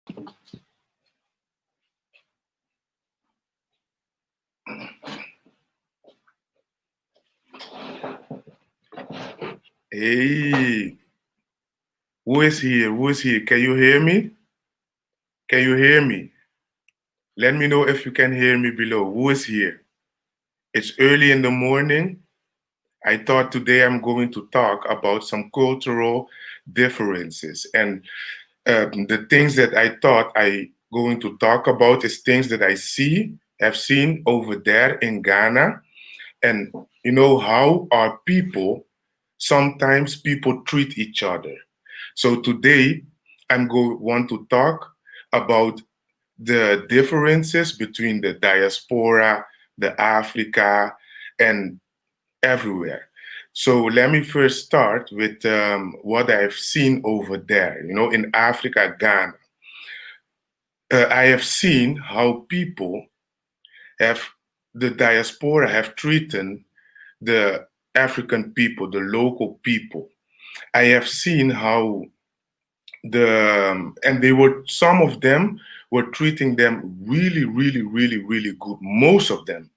Hey, who is here? Who is here? Can you hear me? Can you hear me? Let me know if you can hear me below. Who is here? It's early in the morning. I thought today I'm going to talk about some cultural differences. And the things that I thought I going to talk about is things that have seen over there in Ghana. And you know how our people, sometimes people treat each other. So today I'm going want to talk about the differences between the diaspora, the Africa, and everywhere. So let me first start with what I've seen over there, in Africa, Ghana. I have seen how people have, the diaspora have treated the African people, the local people. I have seen how and they were, some of them were treating them really, really, really, really good. Most of them.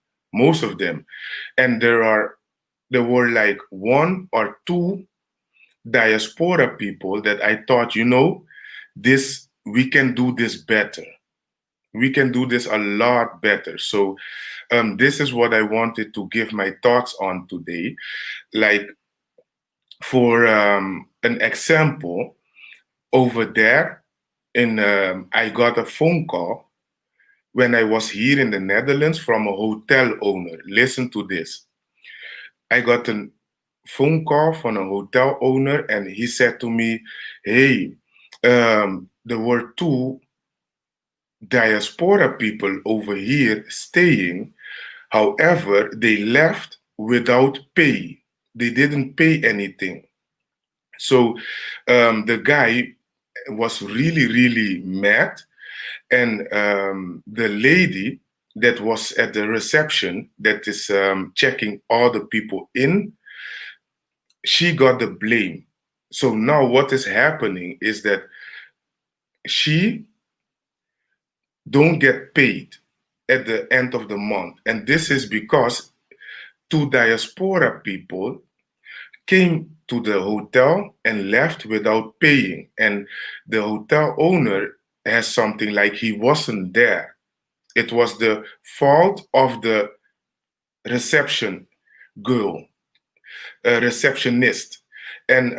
And there were like one or two diaspora people that I thought, this, we can do this better. We can do this a lot better. So this is what I wanted to give my thoughts on today. Like, for an example, over there I got a phone call when I was here in the Netherlands from a hotel owner. Listen to this. I got a phone call from a hotel owner, and he said to me, hey, there were two diaspora people over here staying. However, they left without pay. They didn't pay anything. So the guy was really, really mad. And the lady that was at the reception, that is checking all the people in, she got the blame. So now what is happening is that she don't get paid at the end of the month. And this is because two diaspora people came to the hotel and left without paying. And the hotel owner has something like he wasn't there. It was the fault of the reception girl, receptionist. And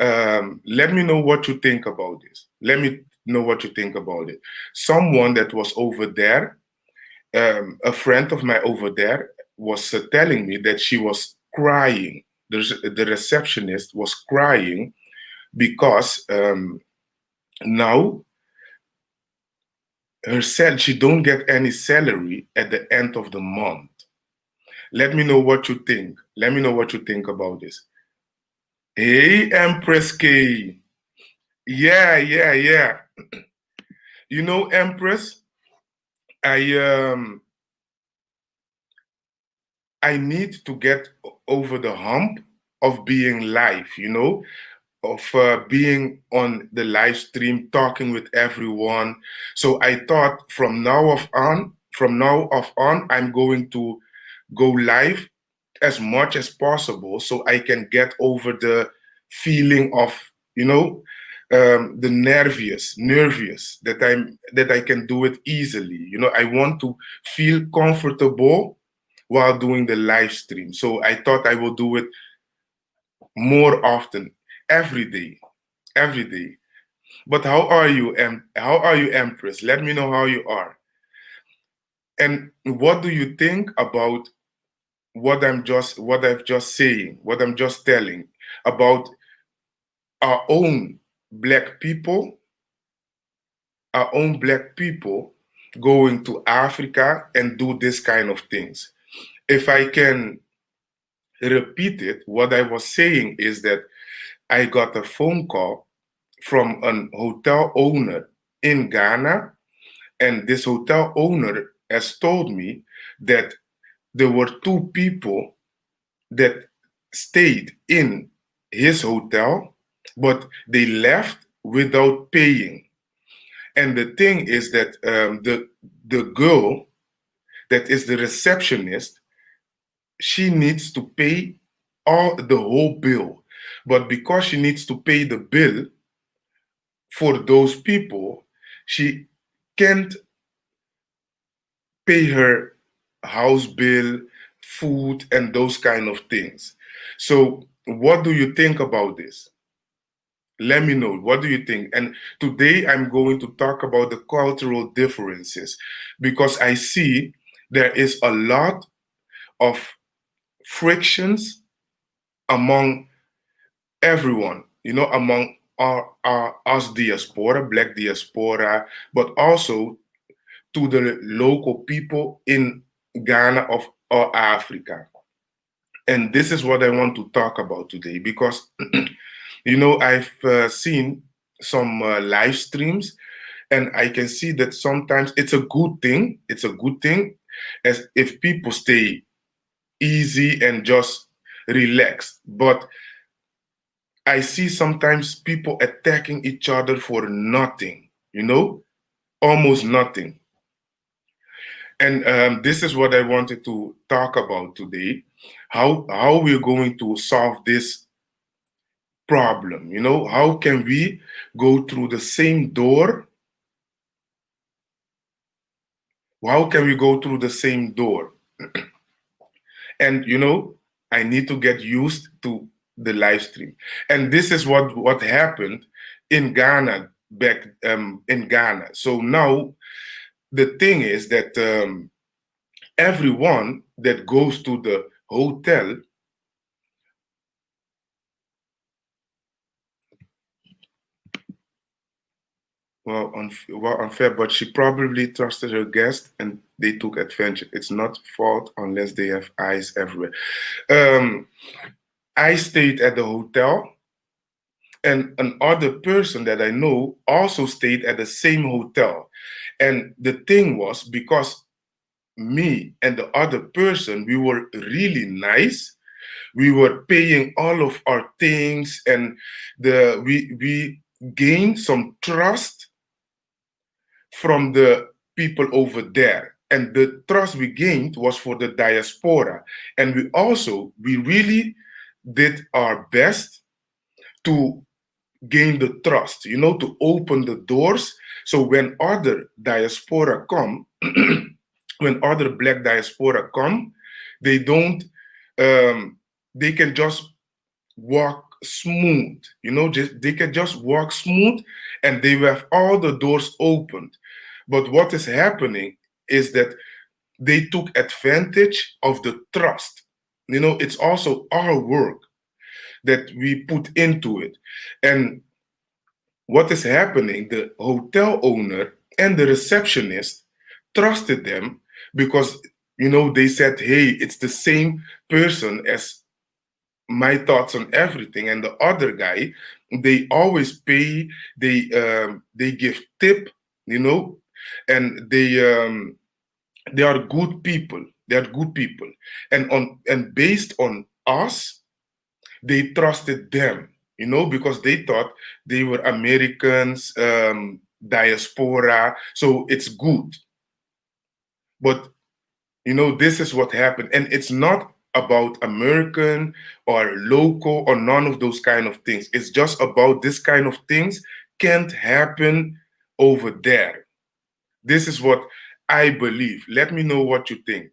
let me know what you think about this. Let me know what you think about it. Someone that was over there, a friend of mine over there, was telling me that she was crying. The receptionist was crying because now she don't get any salary at the end of the month. Let me know what you think. Let me know what you think about this. Hey, Empress K. Yeah, yeah, yeah. You know, Empress, I I need to get over the hump of being live, of being on the live stream, talking with everyone. So I thought from now off on, I'm going to go live as much as possible so I can get over the feeling of, the nervous that I can do it easily. I want to feel comfortable while doing the live stream. So I thought I will do it more often, every day, every day. But how are you, Empress? Let me know how you are. And what do you think about what I've just saying, what I'm just telling about our own black people, our own black people going to Africa and do this kind of things? If I can repeat it, what I was saying is that I got a phone call from an hotel owner in Ghana, and this hotel owner has told me that there were two people that stayed in his hotel, but they left without paying. And the thing is that the girl that is the receptionist, she needs to pay all the whole bill. But because she needs to pay the bill for those people, she can't pay her house bill, food, and those kind of things. So, what do you think about this? Let me know. What do you think? And today I'm going to talk about the cultural differences because I see there is a lot of frictions among everyone, among our us diaspora, black diaspora, but also to the local people in Ghana or Africa. And this is what I want to talk about today because, I've seen some live streams and I can see that sometimes it's a good thing. It's a good thing as if people stay easy and just relaxed. But I see sometimes people attacking each other for nothing, almost nothing. And this is what I wanted to talk about today, how we're going to solve this problem. How can we go through the same door? How can we go through the same door? And I need to get used to the live stream. And this is what happened in Ghana back in Ghana. So now the thing is that everyone that goes to the hotel, well, unfair, but she probably trusted her guest and they took advantage. It's not fault unless they have eyes everywhere. I stayed at the hotel, and another person that I know also stayed at the same hotel. And the thing was, because me and the other person, we were really nice. We were paying all of our things, and we gained some trust from the people over there. And the trust we gained was for the diaspora. And we really did our best to gain the trust, to open the doors. So when other diaspora come, when other black diaspora come, they don't, they can just walk smooth, they can just walk smooth and they have all the doors opened. But what is happening is that they took advantage of the trust. It's also our work that we put into it. And what is happening, the hotel owner and the receptionist trusted them because, they said, hey, it's the same person as my thoughts on everything. And the other guy, they always pay, they give tip, and they are good people. They are good people. And based on us, they trusted them, because they thought they were Americans, diaspora, so it's good. But this is what happened, and it's not about American or local or none of those kind of things. It's just about this kind of things can't happen over there. This is what I believe. Let me know what you think.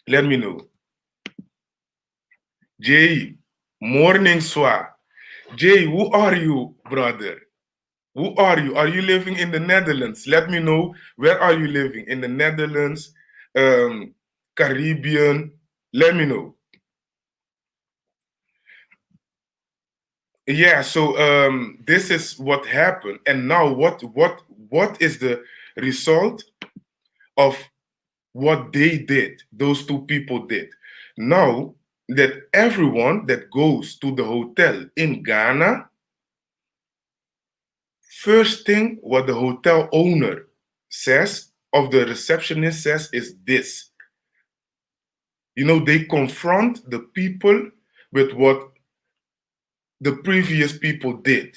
Let me know. Jay, morning swa. Jay, who are you, brother? Who are you? Are you living in the Netherlands? Let me know. Where are you living? In the Netherlands, Caribbean? Let me know. Yeah. So this is what happened, and now what is the result of what they did? Those two people did. Now that everyone that goes to the hotel in Ghana, first thing what the hotel owner says of the receptionist says is this. They confront the people with what the previous people did.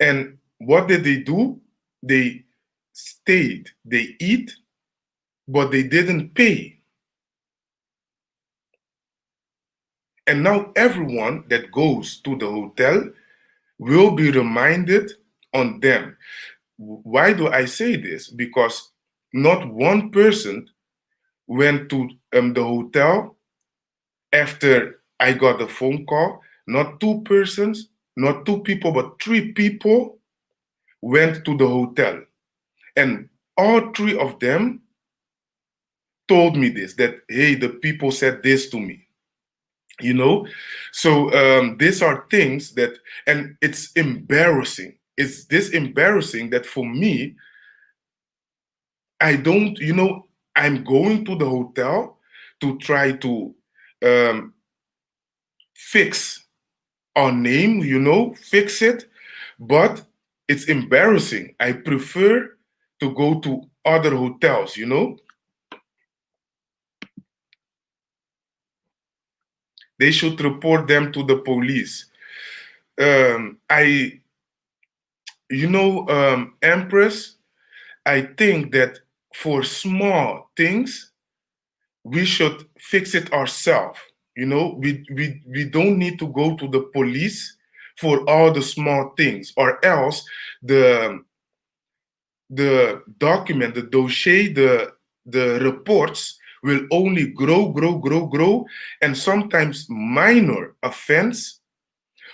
And what did they do? they stayed, they eat, but they didn't pay. And now everyone that goes to the hotel will be reminded on them. Why do I say this? Because not one person went to the hotel after I got a phone call. Not two persons, not two people, but three people went to the hotel. And all three of them told me this, that, hey, the people said this to me. So these are things that, and it's embarrassing. It's this embarrassing that for me, I don't, I'm going to the hotel to try to um, fix our name, fix it, but it's embarrassing. I prefer to go to other hotels. They should report them to the police. I, Empress, I think that for small things, we should fix it ourselves. We don't need to go to the police for all the small things, or else the the document, the dossier, the reports will only grow, grow, grow, grow, and sometimes minor offense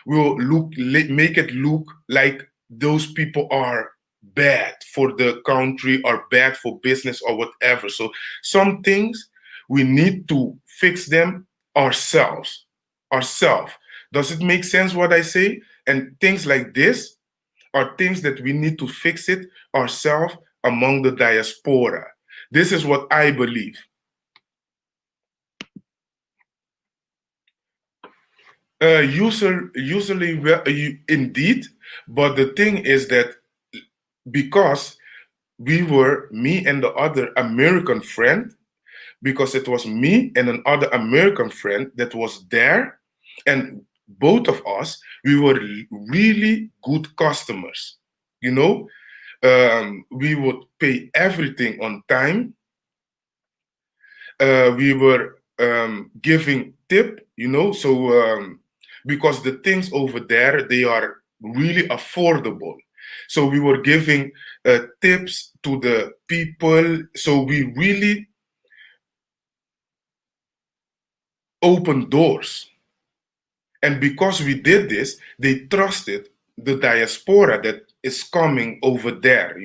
will make it look like those people are bad for the country or bad for business or whatever. So some things we need to fix them ourselves. Ourselves. Does it make sense what I say? And things like this are things that we need to fix it ourselves among the diaspora. This is what I believe. Usually, indeed, but the thing is that because me and the other American friend, because it was me and another American friend that was there, and both of us, we were really good customers. We would pay everything on time. We were giving tip, so because the things over there, they are really affordable. So we were giving tips to the people. So we really opened doors. And because we did this, they trusted the diaspora that is coming over there.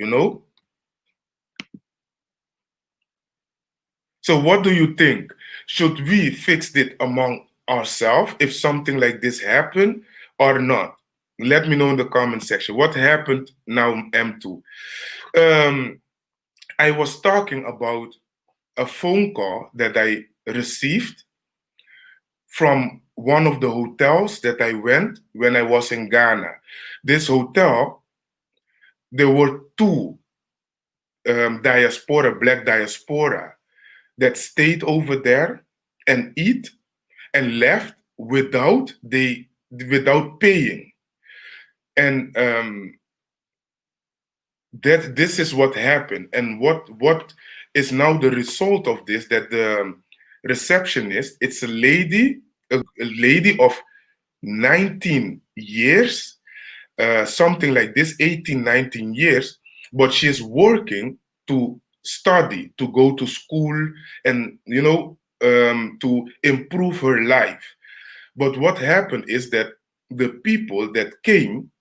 So what do you think? Should we fix it among ourselves if something like this happened or not? Let me know in the comment section. What happened now, M2? I was talking about a phone call that I received from one of the hotels that I went when I was in Ghana. This hotel, there were two black diaspora that stayed over there and eat and left without paying. And that this is what happened. And what is now the result of this, that the receptionist, it's a lady of 19 years, something like this, 18, 19 years, but she's working to study, to go to school, and to improve her life. But what happened is that the people that came,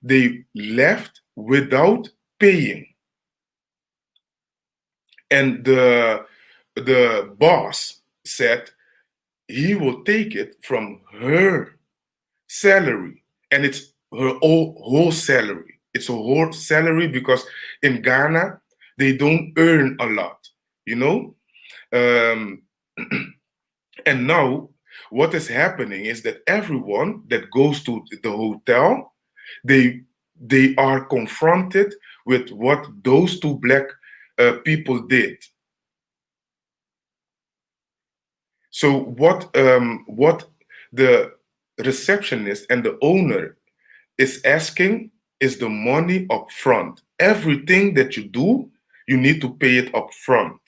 they left without paying. And the boss said he will take it from her salary, and it's her whole salary. It's a whole salary because in Ghana they don't earn a lot, you know. Um, and now what is happening is that everyone that goes to the hotel, they are confronted with what those two black people did. So what the receptionist and the owner is asking is the money up front. Everything that you do, you need to pay it up front.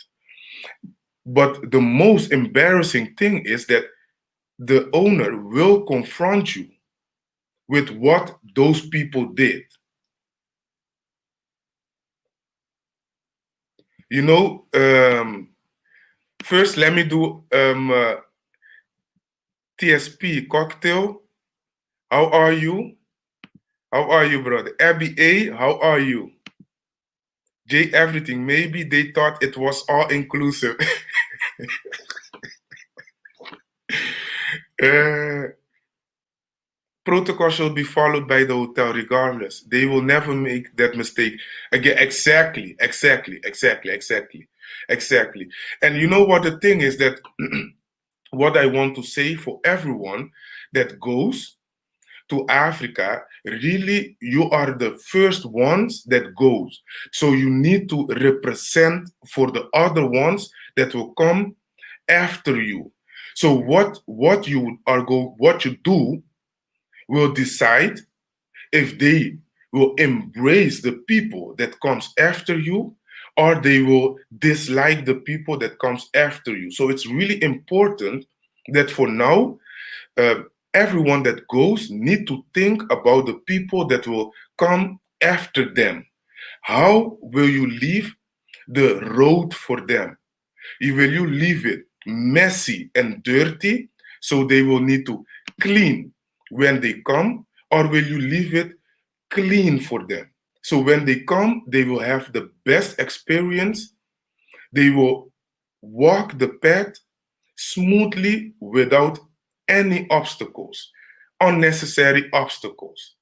But the most embarrassing thing is that the owner will confront you with what those people did. You know, first let me do TSP cocktail. How are you? How are you, brother? Abby A, how are you? J everything. Maybe they thought it was all inclusive. uh, Protocol should be followed by the hotel regardless. They will never make that mistake again. Exactly, exactly, exactly, exactly, exactly. And you know what the thing is that what I want to say for everyone that goes to Africa, really, you are the first ones that goes. So you need to represent for the other ones that will come after you. So what you do will decide if they will embrace the people that comes after you or they will dislike the people that comes after you. So it's really important that for now uh, everyone that goes need to think about the people that will come after them. How will you leave the road for them? Will you leave it messy and dirty so they will need to clean when they come, or will you leave it clean for them? So when they come, they will have the best experience. They will walk the path smoothly without any obstacles, unnecessary obstacles.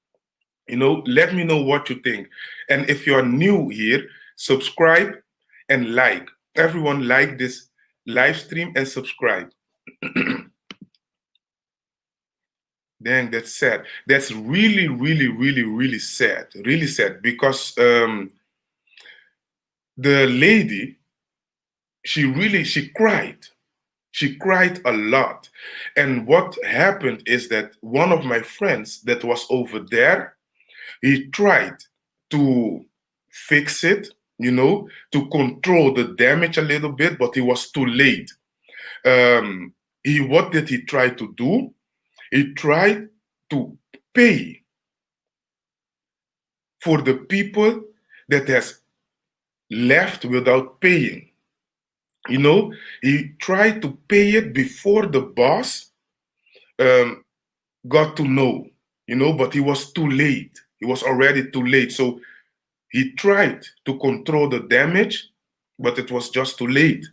You know, let me know what you think. And if you're new here, subscribe and like. Everyone like this live stream and subscribe. Dang, that's sad. That's really, really, really, really sad. Really sad because the lady, she cried. She cried a lot. And what happened is that one of my friends that was over there, he tried to fix it, you know, to control the damage a little bit, but he was too late. What did he try to do? He tried to pay for the people that has left without paying. You know, he tried to pay it before the boss um, got to know, you know, but he was too late. He was already too late. So he tried to control the damage, but it was just too late.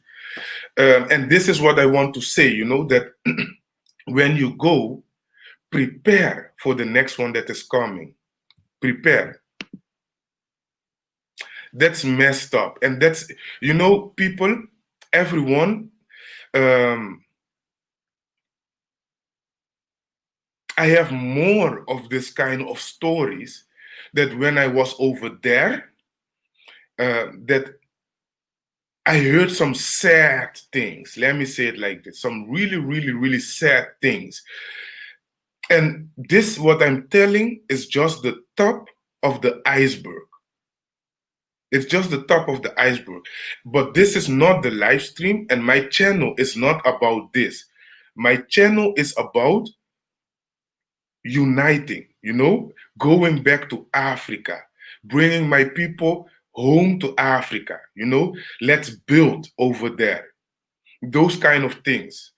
And this is what I want to say, you know, that when you go, prepare for the next one that is coming. Prepare. That's messed up. And that's, you know, people, everyone, um, I have more of this kind of stories that when I was over there, that I heard some sad things. Let me say it like this, some really, really, really sad things. And this, what I'm telling, is just the top of the iceberg. It's just the top of the iceberg. But this is not the live stream, and my channel is not about this. My channel is about uniting, you know, going back to Africa, bringing my people home to Africa, you know, let's build over there. Those kind of things.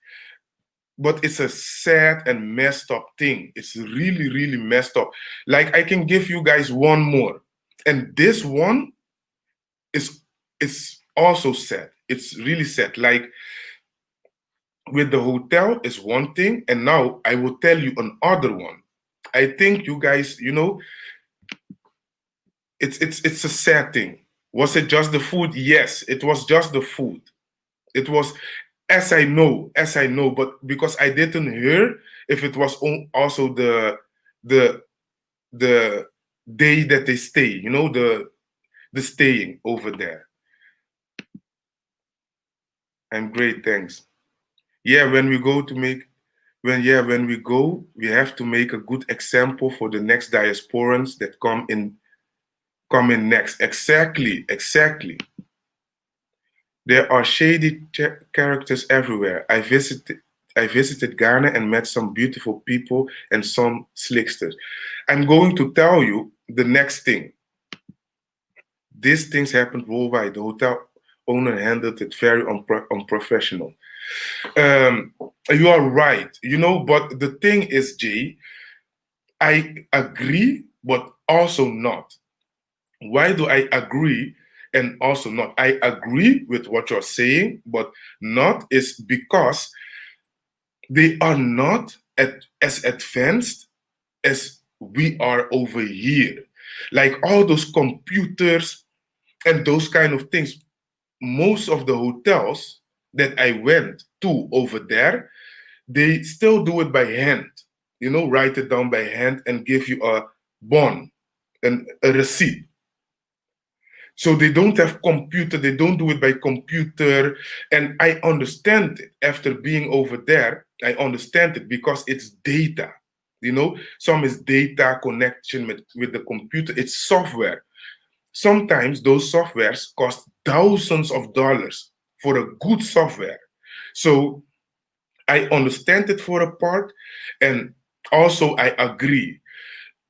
But it's a sad and messed up thing. It's really, really messed up. Like I can give you guys one more. And this one is also sad. It's really sad. Like with the hotel is one thing, and now I will tell you another one. I think you guys, you know, it's a sad thing. Was it just the food? Yes, it was just the food. It was, as I know, but because I didn't hear if it was also the the day that they stay, you know, the staying over there. I'm great, thanks. Yeah, when we go to make when we go, we have to make a good example for the next diasporans that come in coming next. Exactly, exactly. There are shady characters everywhere. I visited Ghana and met some beautiful people and some slicksters. I'm going to tell you the next thing. These things happened worldwide. The hotel owner handled it very unprofessional. Um, you are right, but the thing is, Jay, I agree, but also not. Why do I agree and also not? I agree with what you're saying, but not is because they are not as advanced as we are over here. Like all those computers and those kind of things. Most of the hotels that I went to over there, they still do it by hand. Write it down by hand and give you a bond and a receipt. So they don't have computer, they don't do it by computer. And I understand it after being over there. I understand it because it's data. Some is data connection with the computer, it's software. Sometimes those softwares cost thousands of dollars for a good software. So I understand it for a part, and also I agree.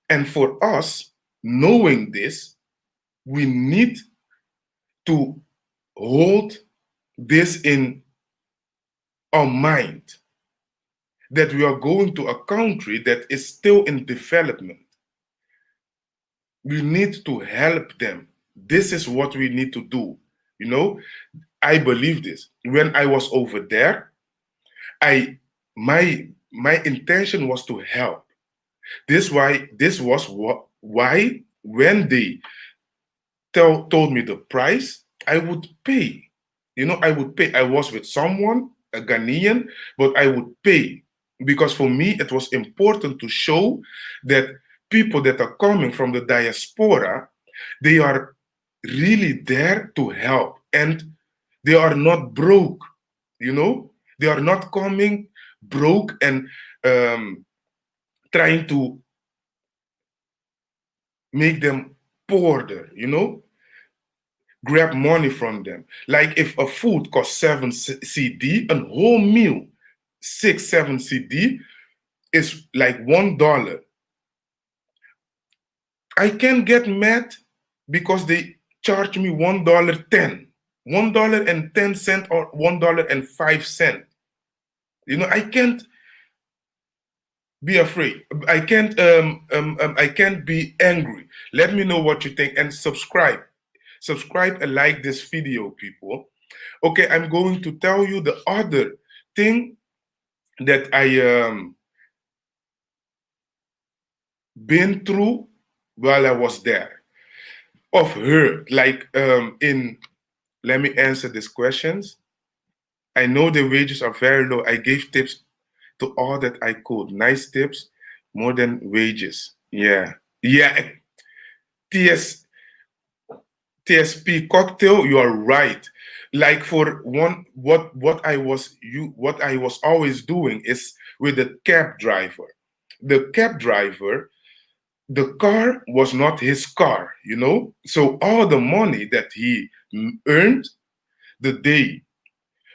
And for us, knowing this, we need to hold this in our mind that we are going to a country that is still in development. We need to help them. This is what we need to do. I believe this. When I was over there, I my intention was to help. This was why when they told me the price, I would pay. I would pay. I was with someone, a Ghanaian, but I would pay because for me it was important to show that people that are coming from the diaspora, they are really there to help and they are not broke. They are not coming broke and trying to make them poorer. Grab money from them. Like if a food costs 7 CD, a whole meal, 6, 7 CD, is like $1. I can't get mad because they charge me $1.10, $1.10 or $1.05. I can't be afraid. I can't be angry. Let me know what you think and subscribe. Subscribe and like this video, people. Okay, I'm going to tell you the other thing that I been through while I was there. Of her, like let me answer these questions. I know the wages are very low. I gave tips to all that I could. Nice tips, more than wages. Yeah. Yeah. TS TSP cocktail, you are right. Like for one, what I was always doing is with the cab driver. The cab driver, the car was not his car. So all the money that he earned the day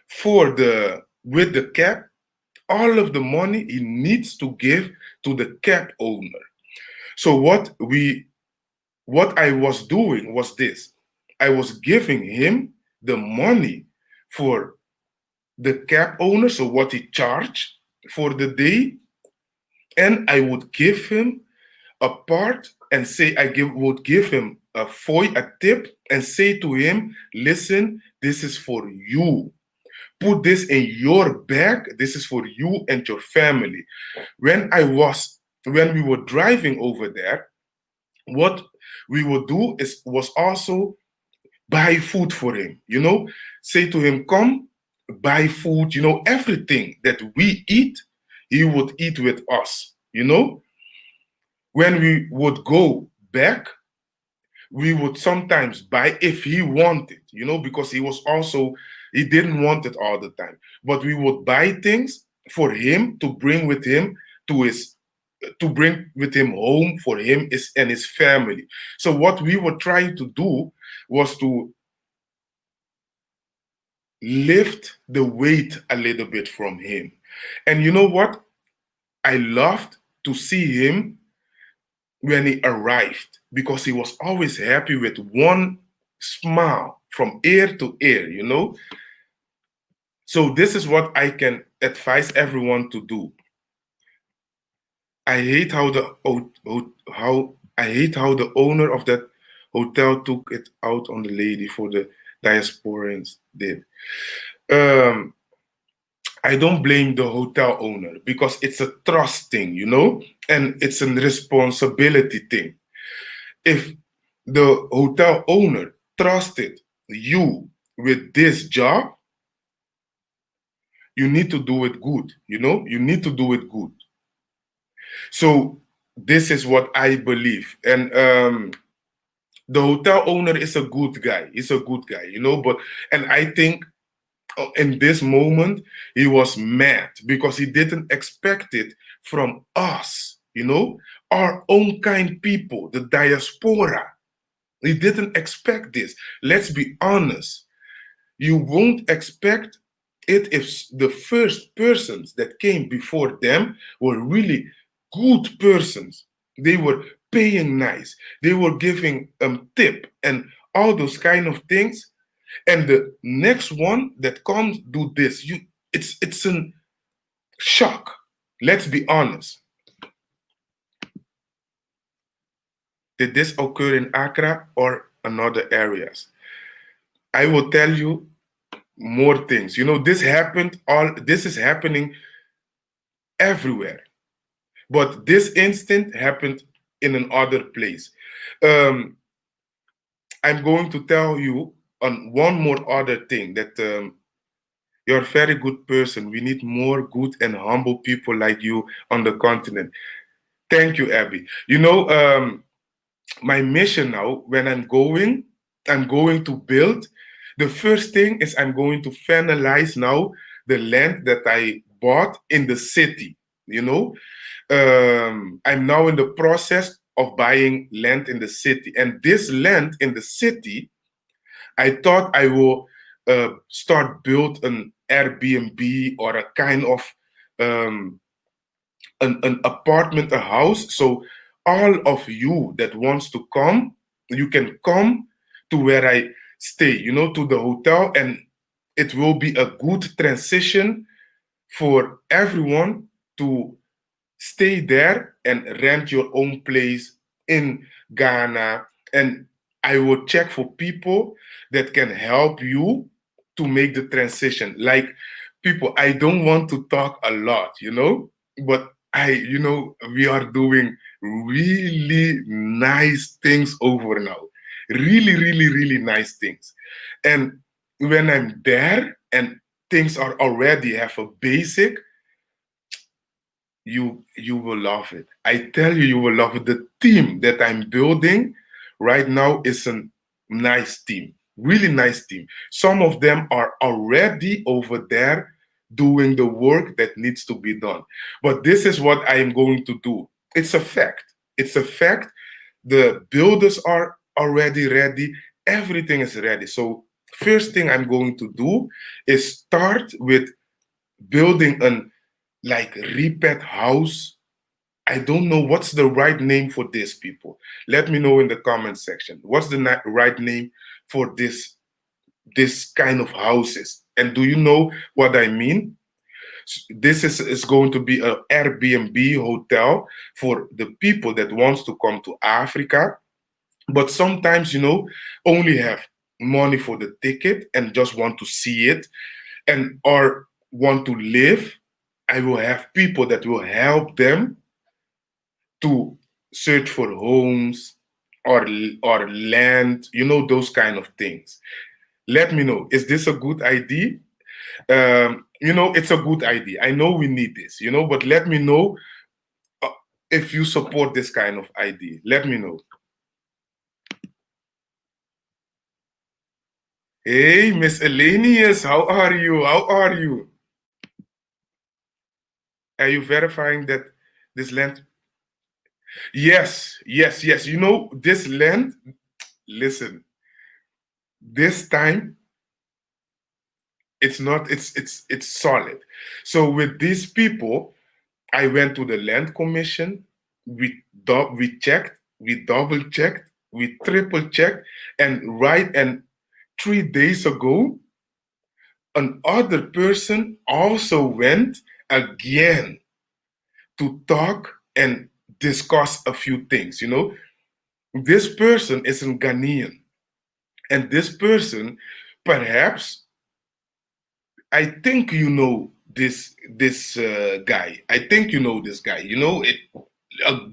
for the with the cab, all of the money he needs to give to the cab owner. So what I was doing was this. I was giving him the money for the cab owner, so what he charged for the day, and I would give him a part and say would give him a tip and say to him, listen, this is for you. Put this in your bag. This is for you and your family. When we were driving over there, what we would do was also buy food for him. Say to him, come buy food. Everything that we eat, he would eat with us. When we would go back, we would sometimes buy if he wanted, because he didn't want it all the time. But we would buy things for him to bring with him to his to bring with him home for him is and his family. So what we were trying to do was to lift the weight a little bit from him. And you know what? I loved to see him when he arrived because he was always happy with one smile from ear to ear, you know? So this is what I can advise everyone to do. I hate how the owner of that hotel took it out on the lady for the diasporans did. Um, I don't blame the hotel owner because it's a trust thing, you know, and it's a responsibility thing. If the hotel owner trusted you with this job, you need to do it good, you know, you need to do it good. So this is what I believe. And the hotel owner is a good guy. He's a good guy, you know, and I think in this moment he was mad because he didn't expect it from us, you know, our own kind people, the diaspora. He didn't expect this. Let's be honest. You won't expect it if the first persons that came before them were really good persons. They were paying nice. They were giving tip and all those kind of things. And the next one that comes do this. It's a shock. Let's be honest. Did this occur in Accra or another areas? I will tell you more things. You know, this is happening everywhere. But this instant happened in another place. Um, I'm going to tell you on one more other thing that you're a very good person. We need more good and humble people like you on the continent. Thank you, Abby. You know, my mission now, when I'm going to build. The first thing is I'm going to finalize now the land that I bought in the city. You know, I'm now in the process of buying land in the city, and this land in the city, I thought I will start build an Airbnb or a kind of um, an apartment, a house. So all of you that wants to come, you can come to where I stay, you know, to the hotel, and it will be a good transition for everyone to stay there and rent your own place in Ghana. And I will check for people that can help you to make the transition. Like people, I don't want to talk a lot, you know, but we are doing really nice things over now. Really, really, really nice things. And when I'm there and things are already have a basic, you will love it. I tell you, you will love it. The team that I'm building right now is a nice team, really nice team. Some of them are already over there doing the work that needs to be done. But this is what I am going to do. It's a fact. It's a fact. The builders are already ready. Everything is ready. So first thing I'm going to do is start with building an like repat house. I don't know what's the right name for this, people. Let me know in the comment section. What's the right name for this kind of houses? And do you know what I mean? This is going to be an Airbnb hotel for the people that wants to come to Africa, but sometimes, you know, only have money for the ticket and just want to see it and or want to live. I will have people that will help them to search for homes or land, you know, those kind of things. Let me know. Is this a good idea? You know, it's a good idea. I know we need this, you know, but let me know uh, if you support this kind of idea. Let me know. Hey, Miss Elenius, how are you? How are you? Are you verifying that this land? Yes, yes, yes. You know, this land, listen, this time it's not, it's solid. So with these people, I went to the land commission. We checked, we double checked, we triple checked, and right, and 3 days ago, another person also went again to talk and discuss a few things. You know, this person is a Ghanaian, and this person, perhaps, I think you know this guy. I think you know this guy. You know it. A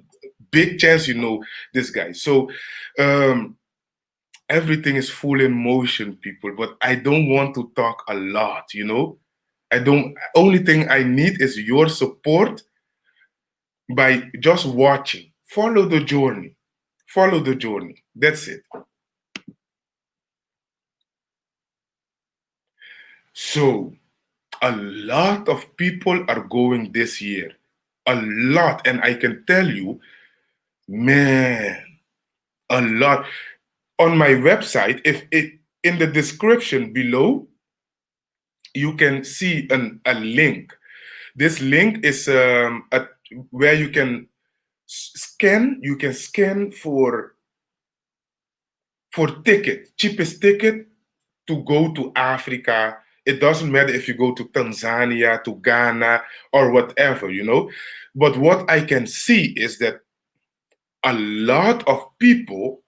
big chance you know this guy. So um, everything is full in motion, people. But I don't want to talk a lot. You know, I don't. Only thing I need is your support by just watching. Follow the journey. Follow the journey. That's it. So a lot of people are going this year. A lot. And I can tell you, man, a lot. On my website, if it in the description below, you can see a link. This link is where you can scan. You can scan for ticket, cheapest ticket to go to Africa. It doesn't matter if you go to Tanzania, to Ghana, or whatever, you know. But what I can see is that a lot of people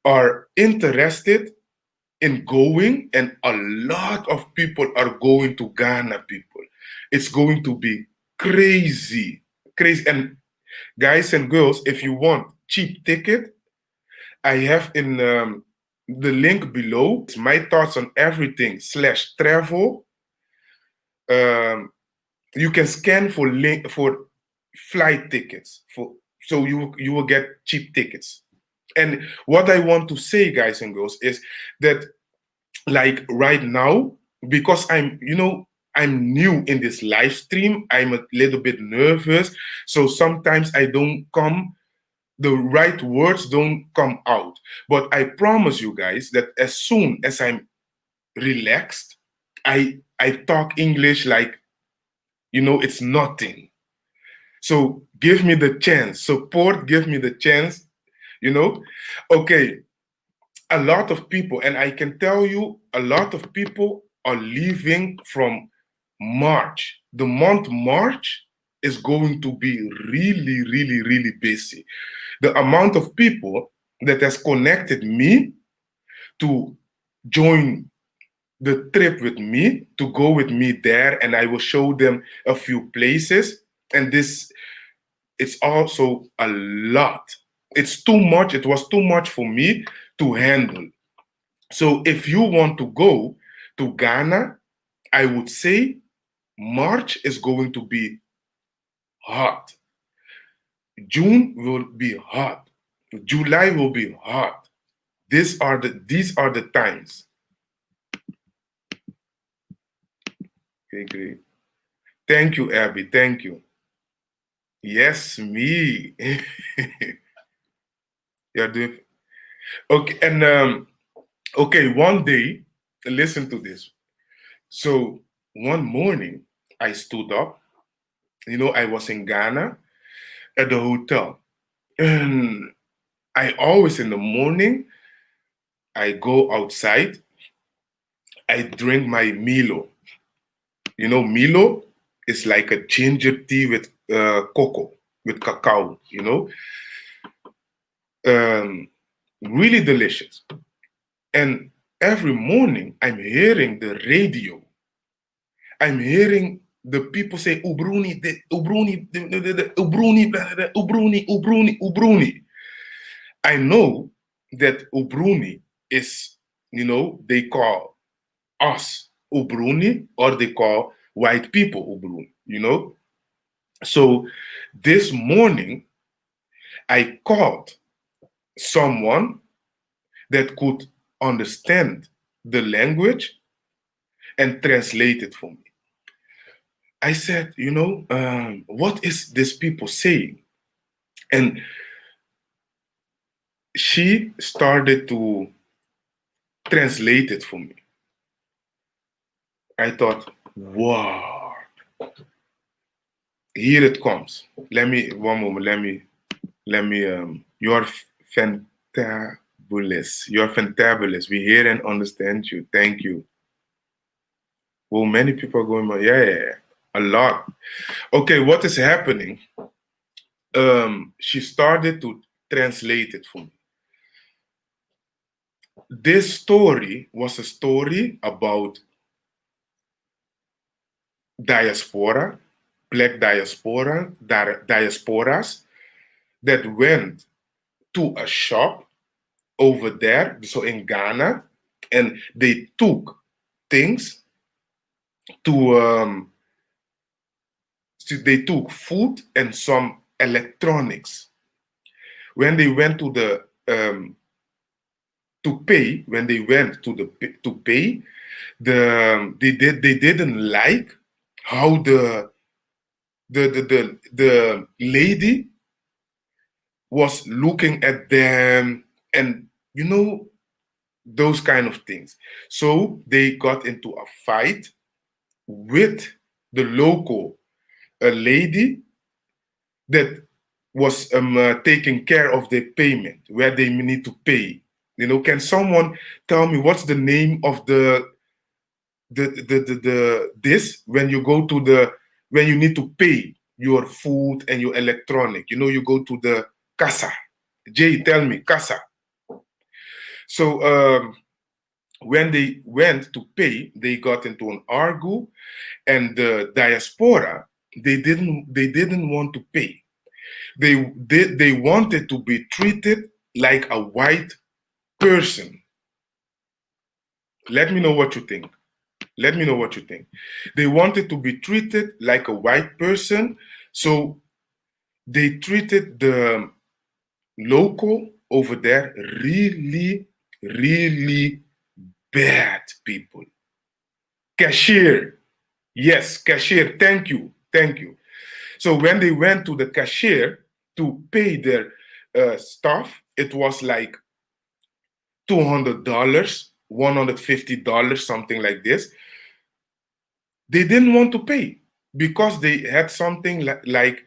are interested in going, and a lot of people are going to Ghana, people. It's going to be crazy, crazy. And guys and girls, if you want cheap ticket, I have in the link below, it's my thoughts on everything slash travel. Um, you can scan for link for flight tickets for, so you will get cheap tickets. And what I want to say, guys and girls, is that like right now, because I'm new in this live stream, I'm a little bit nervous. So sometimes I don't come, the right words don't come out. But I promise you guys that as soon as I'm relaxed, I talk English like, it's nothing. So give me the chance. Support, give me the chance, you know? Okay, a lot of people, and I can tell you, a lot of people are leaving from March. The month March is going to be really, really, really busy. The amount of people that has connected me to join the trip with me, to go with me there, and I will show them a few places. And this, it's also a lot. It's too much. It was too much for me to handle. So if you want to go to Ghana, I would say March is going to be hot. June will be hot. July will be hot. These are the times. Okay, great. Thank you, Abby. Thank you. Yes, me. You're doing okay. And okay, one day, listen to this. So one morning, I stood up. I was in Ghana at the hotel, and I always in the morning I go outside. I drink my Milo. Milo is like a ginger tea with cocoa, with cacao. Um, really delicious. And every morning I'm hearing the radio. I'm hearing the people say Ubruni, Ubruni, Ubruni, Ubruni, Ubruni, Ubruni. I know that Ubruni is, they call us Ubruni, or they call white people Ubruni. So this morning, I called someone that could understand the language and translate it for me. I said, what is this people saying? And she started to translate it for me. I thought, wow, here it comes. Let me, one moment, you are fantabulous. You are fantabulous. We hear and understand you. Thank you. Well, many people are going, yeah, a lot. Okay, what is happening? She started to translate it for me. This story was a story about diaspora, black diaspora, diasporas that went to a shop over there, so in Ghana, and they took things to, they took food and some electronics. When they went to the to pay, when they went to the to pay, they didn't like how the lady was looking at them, and you know, those kind of things. So they got into a fight with the local lady that was taking care of the payment, where they need to pay. You know, can someone tell me what's the name of the this when you go to the, when you need to pay your food and your electronic? You know, you go to the casa. Jay, tell me, casa. So when they went to pay, they got into an argue, and the diaspora, they didn't want to pay. They wanted to be treated like a white person. Let me know what you think. Let me know what you think. They wanted to be treated like a white person, so they treated the local over there really, really bad people. Cashier, yes, cashier, thank you, thank you. So when they went to the cashier to pay their stuff, it was like $200, $150, something like this. They didn't want to pay because they had something like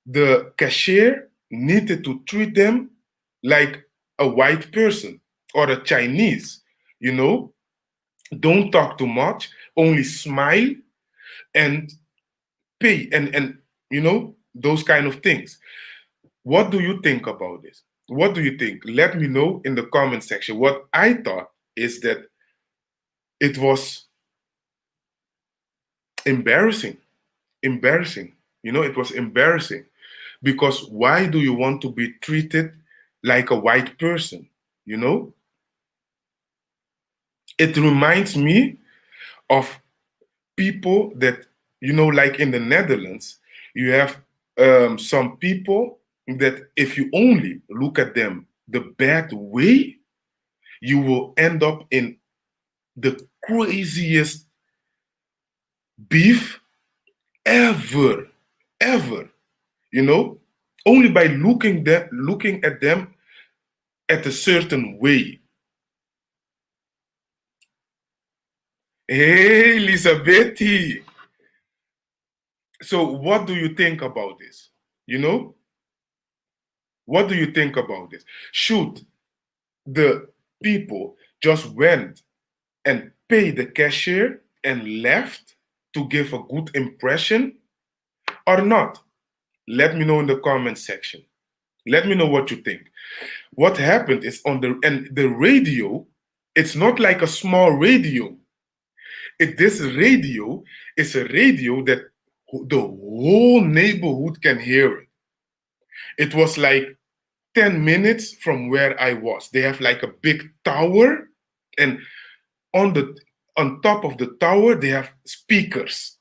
the cashier needed to treat them like a white person or a Chinese, you know, don't talk too much, only smile and pay, and you know, those kind of things. What do you think about this? What do you think? Let me know in the comment section. What I thought is that it was embarrassing. Embarrassing. You know, it was embarrassing because why do you want to be treated like a white person? You know, it reminds me of people that, you know, like in the Netherlands, you have some people that if you only look at them the bad way, you will end up in the craziest beef ever, ever. You know, only by looking at them at a certain way. Hey, Elisabeth. So, what do you think about this? You know, what do you think about this? Should the people just went and paid the cashier and left to give a good impression or not? Let me know in the comment section. Let me know what you think. What happened is on the radio, it's not like a small radio. This radio is a radio that the whole neighborhood can hear it. It was like 10 minutes from where I was. They have like a big tower, and on the on top of the tower they have speakers.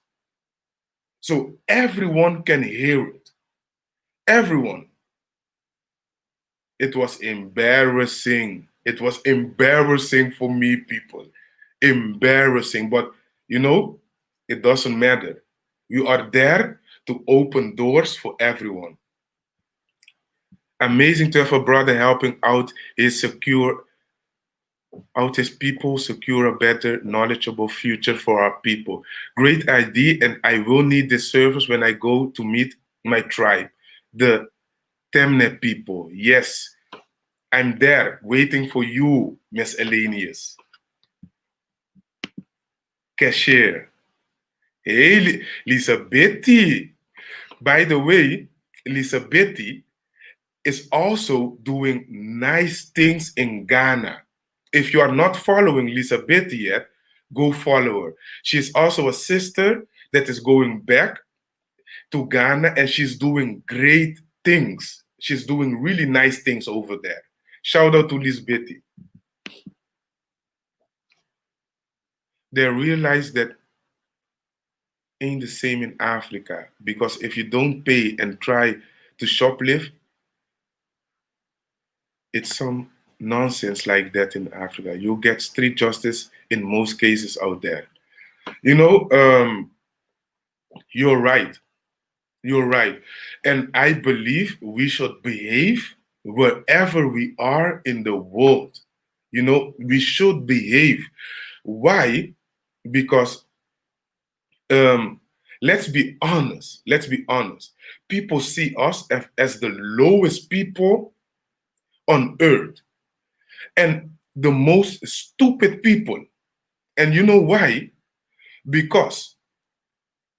So everyone can hear it. Everyone. It was embarrassing. It was embarrassing for me, people. Embarrassing. But you know, it doesn't matter. You are there to open doors for everyone. Amazing to have a brother helping out his people, secure a better, knowledgeable future for our people. Great idea, and I will need this service when I go to meet my tribe, the Temne people. Yes, I'm there waiting for you, Miss Elenius. Cashier. Hey, Lisa Betty. By the way, Lisa Betty is also doing nice things in Ghana. If you are not following Lisa Betty yet, go follow her. She's also a sister that is going back to Ghana and she's doing great things. She's doing really nice things over there. Shout out to Lisa Betty. They realize that ain't the same in Africa because if you don't pay and try to shoplift, it's some nonsense like that in Africa. You get street justice in most cases out there. You know, you're right. You're right. And I believe we should behave wherever we are in the world. You know, we should behave. Why? Because um, let's be honest. Let's be honest. People see us as the lowest people on earth and the most stupid people. And you know why? Because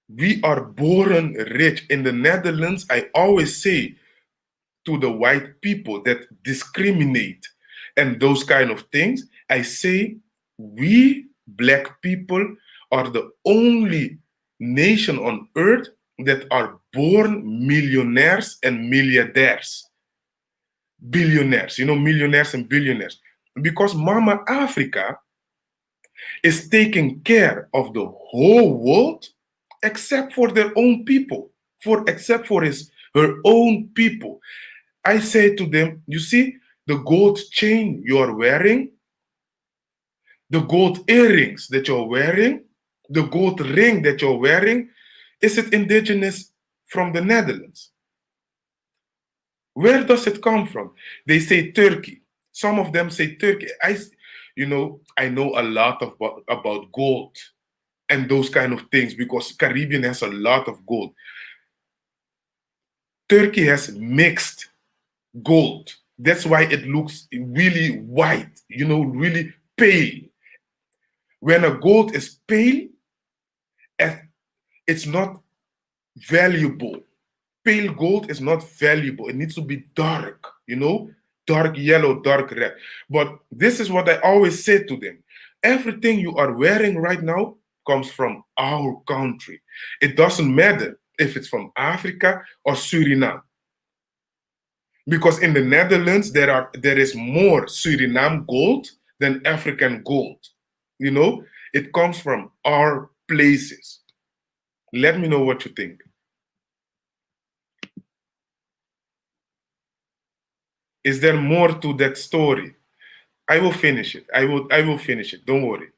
we are born rich. In the Netherlands, I always say to the white people that discriminate and those kind of things, I say we black people are the only nation on earth that are born millionaires and milliardaires. Billionaires, you know, millionaires and billionaires. Because Mama Africa is taking care of the whole world except for their own people, except for her own people. I say to them, you see, the gold chain you are wearing, the gold earrings that you're wearing, the gold ring that you're wearing, is it indigenous from the Netherlands? Where does it come from? They say Turkey. Some of them say Turkey. I know a lot about gold and those kind of things because Caribbean has a lot of gold. Turkey has mixed gold. That's why it looks really white, you know, really pale. When a gold is pale, it's not valuable. Pale gold is not valuable. It needs to be dark, you know, dark yellow, dark red. But this is what I always say to them. Everything you are wearing right now comes from our country. It doesn't matter if it's from Africa or Suriname. Because in the Netherlands, there is more Suriname gold than African gold. You know, it comes from our places. Let me know what you think. Is there more to that story? I will finish it. I will finish it. Don't worry.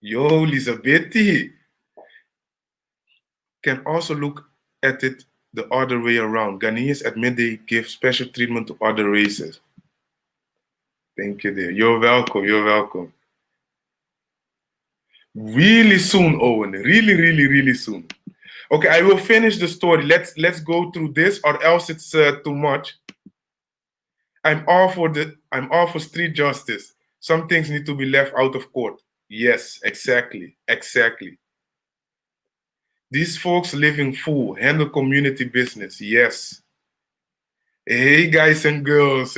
Yo, Elizabeth can also look at it the other way around. Ghanaians admit they give special treatment to other races. Thank you, dear. You're welcome. You're welcome. Really soon, Owen. Really, really, really soon. Okay, I will finish the story. Let's go through this, or else it's too much. I'm all for street justice. Some things need to be left out of court. Yes, exactly, exactly. These folks live in full, handle community business. Yes. Hey, guys and girls.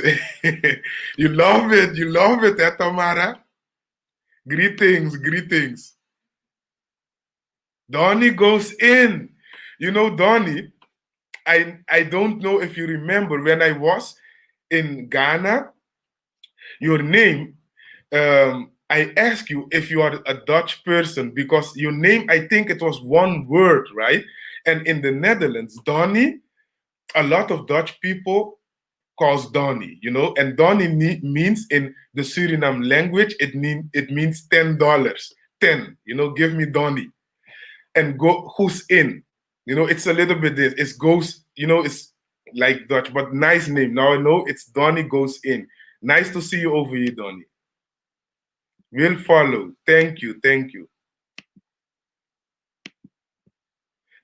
You love it, eh, Tamara? Greetings, greetings. Donnie goes in. You know, Donnie, I don't know if you remember when I was in Ghana, your name, I asked you if you are a Dutch person because your name, I think it was one word, right? And in the Netherlands, Donnie, a lot of Dutch people calls Donnie, you know, and Donnie means in the Suriname language, it means $10. 10, you know, give me Donnie. And go who's in. You know, it's a little bit this. It goes, you know, it's like Dutch, but nice name. Now I know it's Donnie Goes In. Nice to see you over here, Donnie. Will follow. Thank you, thank you.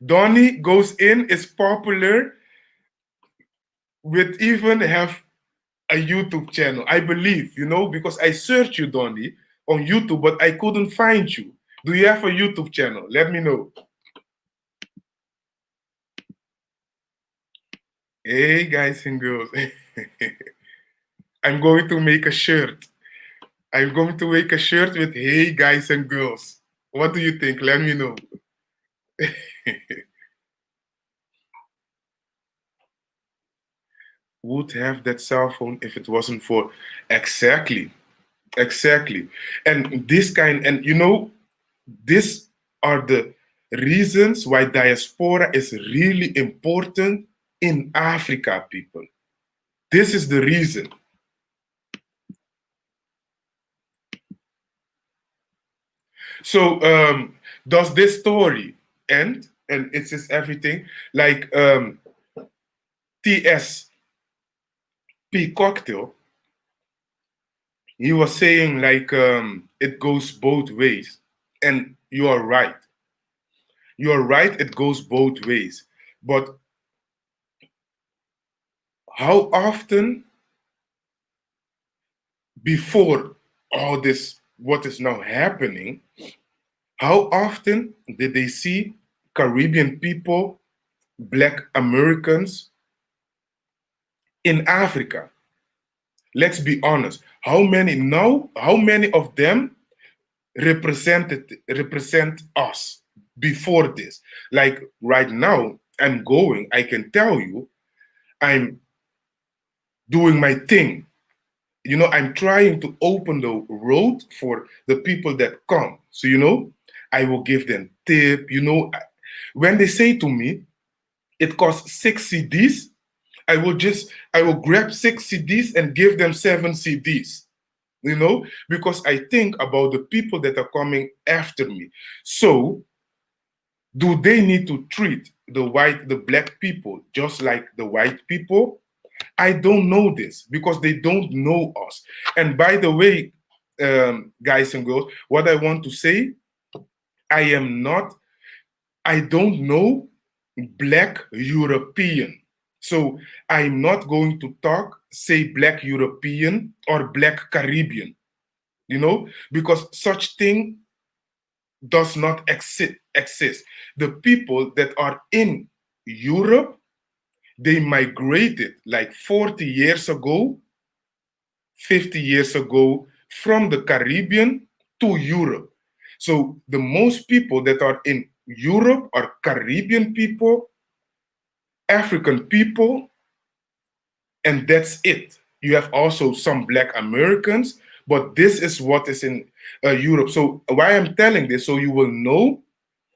Donnie Goes In is popular with even have a YouTube channel, I believe, because I searched you, Donnie, on YouTube, but I couldn't find you. Do you have a YouTube channel? Let me know. Hey, guys and girls. I'm going to make a shirt. I'm going to make a shirt with "Hey, guys and girls." What do you think? Let me know. Would have that cell phone if it wasn't for exactly, exactly. And this kind, and these are the reasons why diaspora is really important in Africa, people. This is the reason. So, does this story end? And it's just everything like TSP Cocktail. He was saying like it goes both ways, and you are right. You are right. It goes both ways, but how often before all this, what is now happening, how often did they see Caribbean people, Black Americans in Africa? Let's be honest. How many of them represent us before this? Like right now, I can tell you, I'm doing my thing. I'm trying to open the road for the people that come. So, I will give them tip. When they say to me, it costs 6 CDs, I will grab 6 CDs and give them 7 CDs. Because I think about the people that are coming after me. So, do they need to treat the Black people just like the white people? I don't know this because they don't know us. And by the way, guys and girls, what I want to say, I don't know Black European. So I'm not going to say Black European or Black Caribbean, because such thing does not exist. The people that are in Europe, they migrated like 40 years ago, 50 years ago from the Caribbean to Europe. So the most people that are in Europe are Caribbean people, African people, and that's it. You have also some Black Americans, but this is what is in Europe. So why I'm telling this, so you will know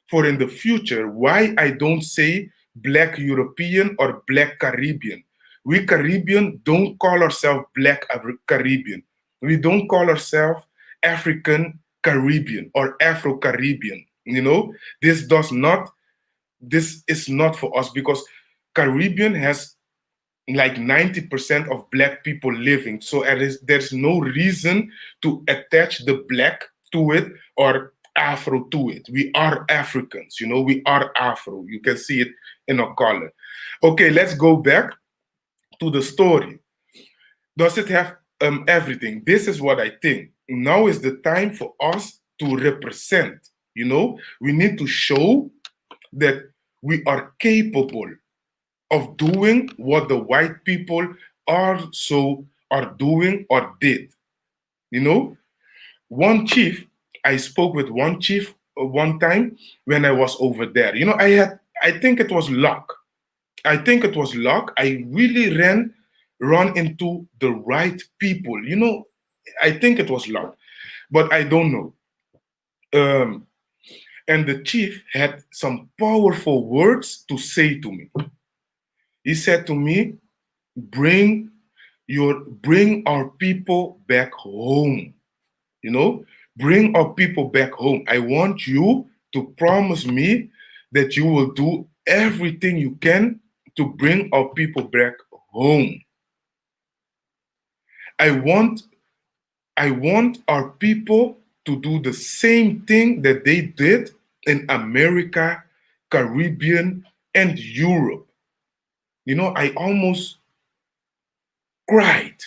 for in the future why I don't say Black European or Black Caribbean. We Caribbean don't call ourselves Black Caribbean. We don't call ourselves African Caribbean or Afro Caribbean. This does not. This is not for us because Caribbean has like 90% of Black people living. So there's no reason to attach the Black to it or Afro to it. We are Africans, we are Afro. You can see it in our color. Okay, let's go back to the story. Does it have everything? This is what I think. Now is the time for us to represent. We need to show that we are capable of doing what the white people are doing or did. One chief, I spoke with one chief one time when I was over there. I think it was luck. I think it was luck. I really run into the right people. I think it was luck, but I don't know. And the chief had some powerful words to say to me. He said to me, bring our people back home. Bring our people back home. I want you to promise me that you will do everything you can to bring our people back home. I want our people to do the same thing that they did in America, Caribbean, and Europe. You know, I almost cried.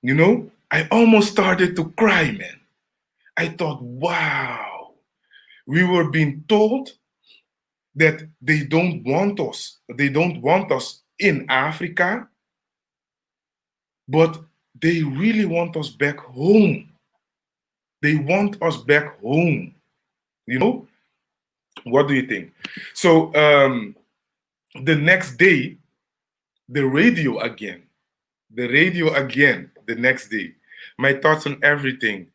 You know, I almost started to cry, man. I thought, wow, we were being told that they don't want us. They don't want us in Africa, but they really want us back home. They want us back home. You know, what do you think? So the next day, the radio again, the next day. My thoughts on everything.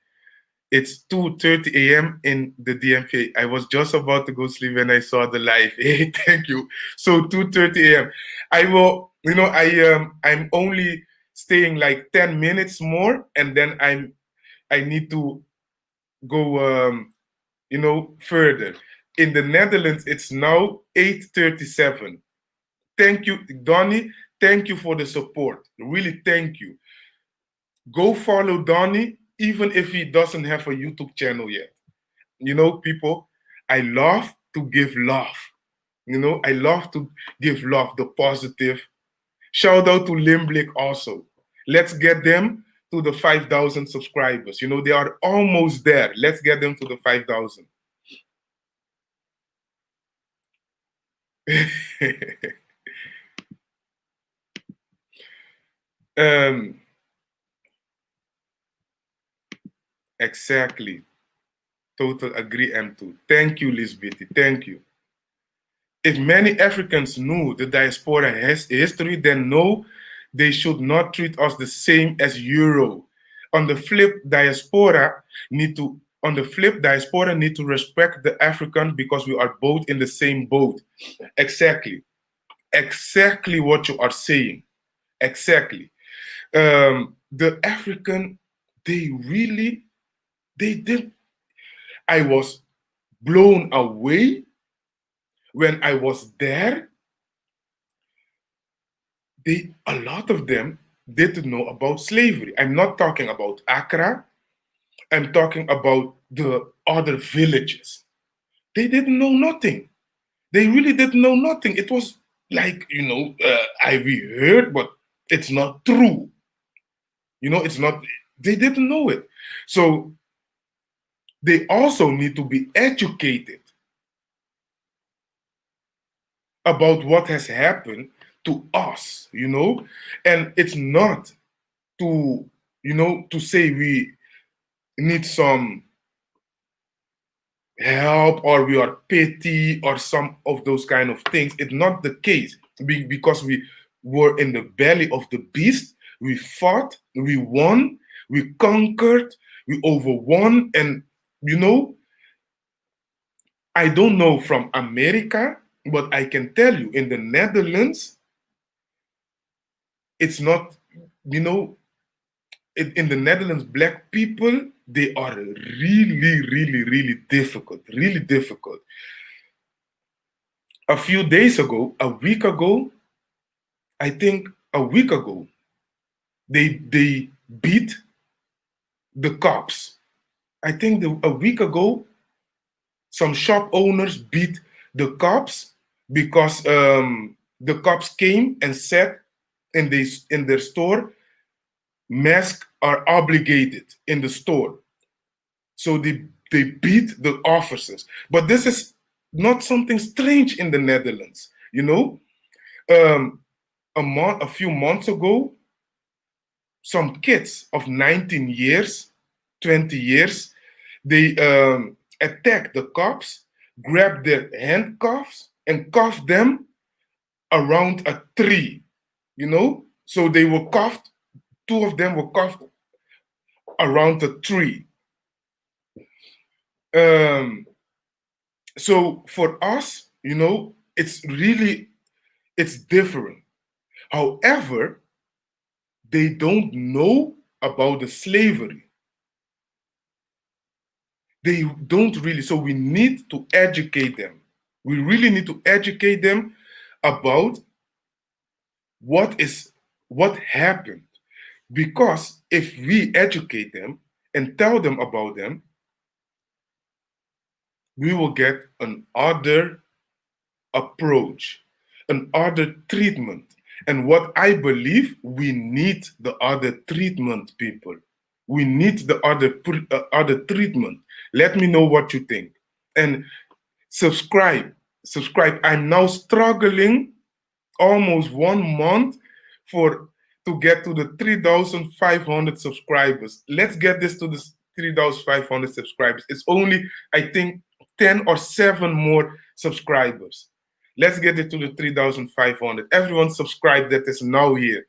It's 2:30 a.m. in the DMV. I was just about to go sleep when I saw the live. Hey, thank you. So 2:30 a.m. I will, you know, I'm only staying like 10 minutes more, and then I need to go further. In the Netherlands, it's now 8:37. Thank you, Donnie. Thank you for the support. Really, thank you. Go follow Donnie, even if he doesn't have a YouTube channel yet. You know, people, I love to give love. You know, I love to give love, the positive. Shout out to Limblick also. Let's get them to the 5,000 subscribers. You know, they are almost there. Let's get them to the 5,000. um, exactly. Total agree, M2. Thank you, Lisbeth. Thank you. If many Africans knew the diaspora has history, then no, they should not treat us the same as Euro. On the flip, diaspora need to respect the African because we are both in the same boat. Exactly. Exactly what you are saying. Exactly. The African, they did. I was blown away when I was there. A lot of them didn't know about slavery. I'm not talking about Accra. I'm talking about the other villages. They didn't know nothing. They really didn't know nothing. It was like, we heard, but it's not true. You know, it's not, they didn't know it. So they also need to be educated about what has happened to us, you know? And it's not to, to say we need some help or we are petty or some of those kind of things. It's not the case because we were in the belly of the beast. We fought, we won, we conquered, we overwon. And, I don't know from America, but I can tell you in the Netherlands, it's not, in the Netherlands, black people, they are really, really, really difficult, really difficult. A few days ago, a week ago, I think a week ago, they beat the cops. I think a week ago, some shop owners beat the cops because the cops came and said in their store, masks are obligated in the store. So they beat the officers. But this is not something strange in the Netherlands. A few months ago, some kids of 19 years, 20 years, they attacked the cops, grabbed their handcuffs, and cuffed them around a tree. So they were cuffed. Two of them were cuffed around a tree. So for us, it's different. However, they don't know about the slavery. They don't really. So we need to educate them. We really need to educate them about what happened. Because if we educate them and tell them about them, we will get an other approach, an other treatment. And what I believe, we need the other treatment, people. We need the other treatment. Let me know what you think. And subscribe. Subscribe. I'm now struggling almost 1 month for to get to the 3,500 subscribers. Let's get this to the 3,500 subscribers. It's only, I think, 10 or 7 more subscribers. Let's get it to the 3,500. Everyone subscribe that is now here.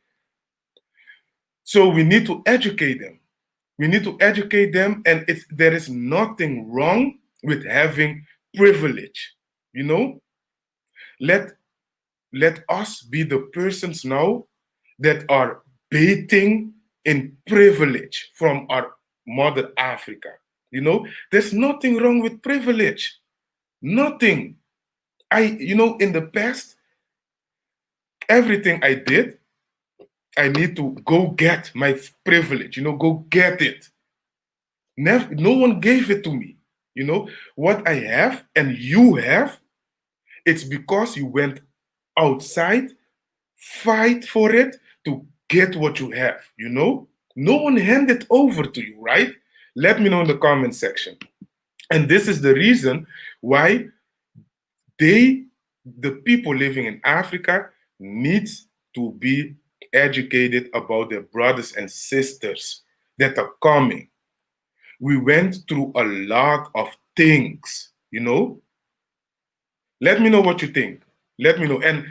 So we need to educate them. We need to educate them, and there is nothing wrong with having privilege. You know, let us be the persons now that are bathing in privilege from our mother Africa. You know, there's nothing wrong with privilege. Nothing. In the past, everything I did, I need to go get my privilege, go get it. No one gave it to me. What I have and you have, it's because you went outside, fight for it to get what you have. No one handed over to you, right? Let me know in the comment section. And this is the reason why the people living in Africa needs to be educated about their brothers and sisters that are coming. We went through a lot of things. Let me know what you think. Let me know. And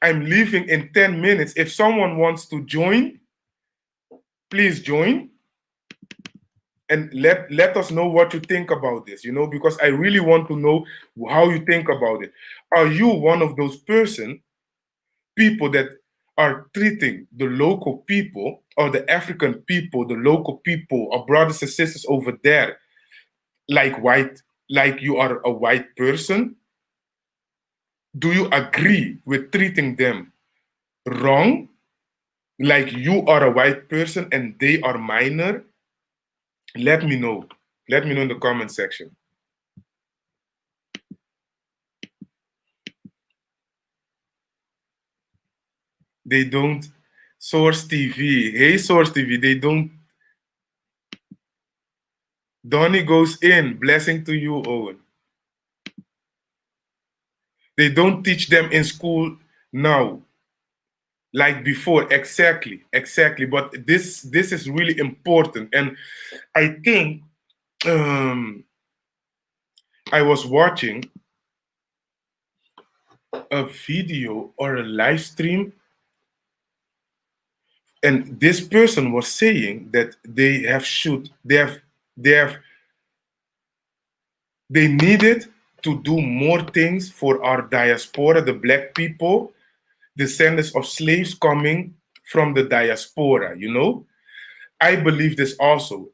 I'm leaving in 10 minutes. If someone wants to join, please join. And let us know what you think about this, because I really want to know how you think about it. Are you one of those people that are treating the local people or the African people, the local people, or brothers and sisters over there, like you are a white person? Do you agree with treating them wrong, like you are a white person and they are minor? Let me know. Let me know in the comment section. They don't. Source TV. Hey, Source TV. They don't. Donnie goes in. Blessing to you, Owen. They don't teach them in school now, like before. Exactly. But this is really important. And I think I was watching a video or a live stream, and this person was saying that they needed to do more things for our diaspora, the black people, descendants of slaves coming from the diaspora. I believe this also.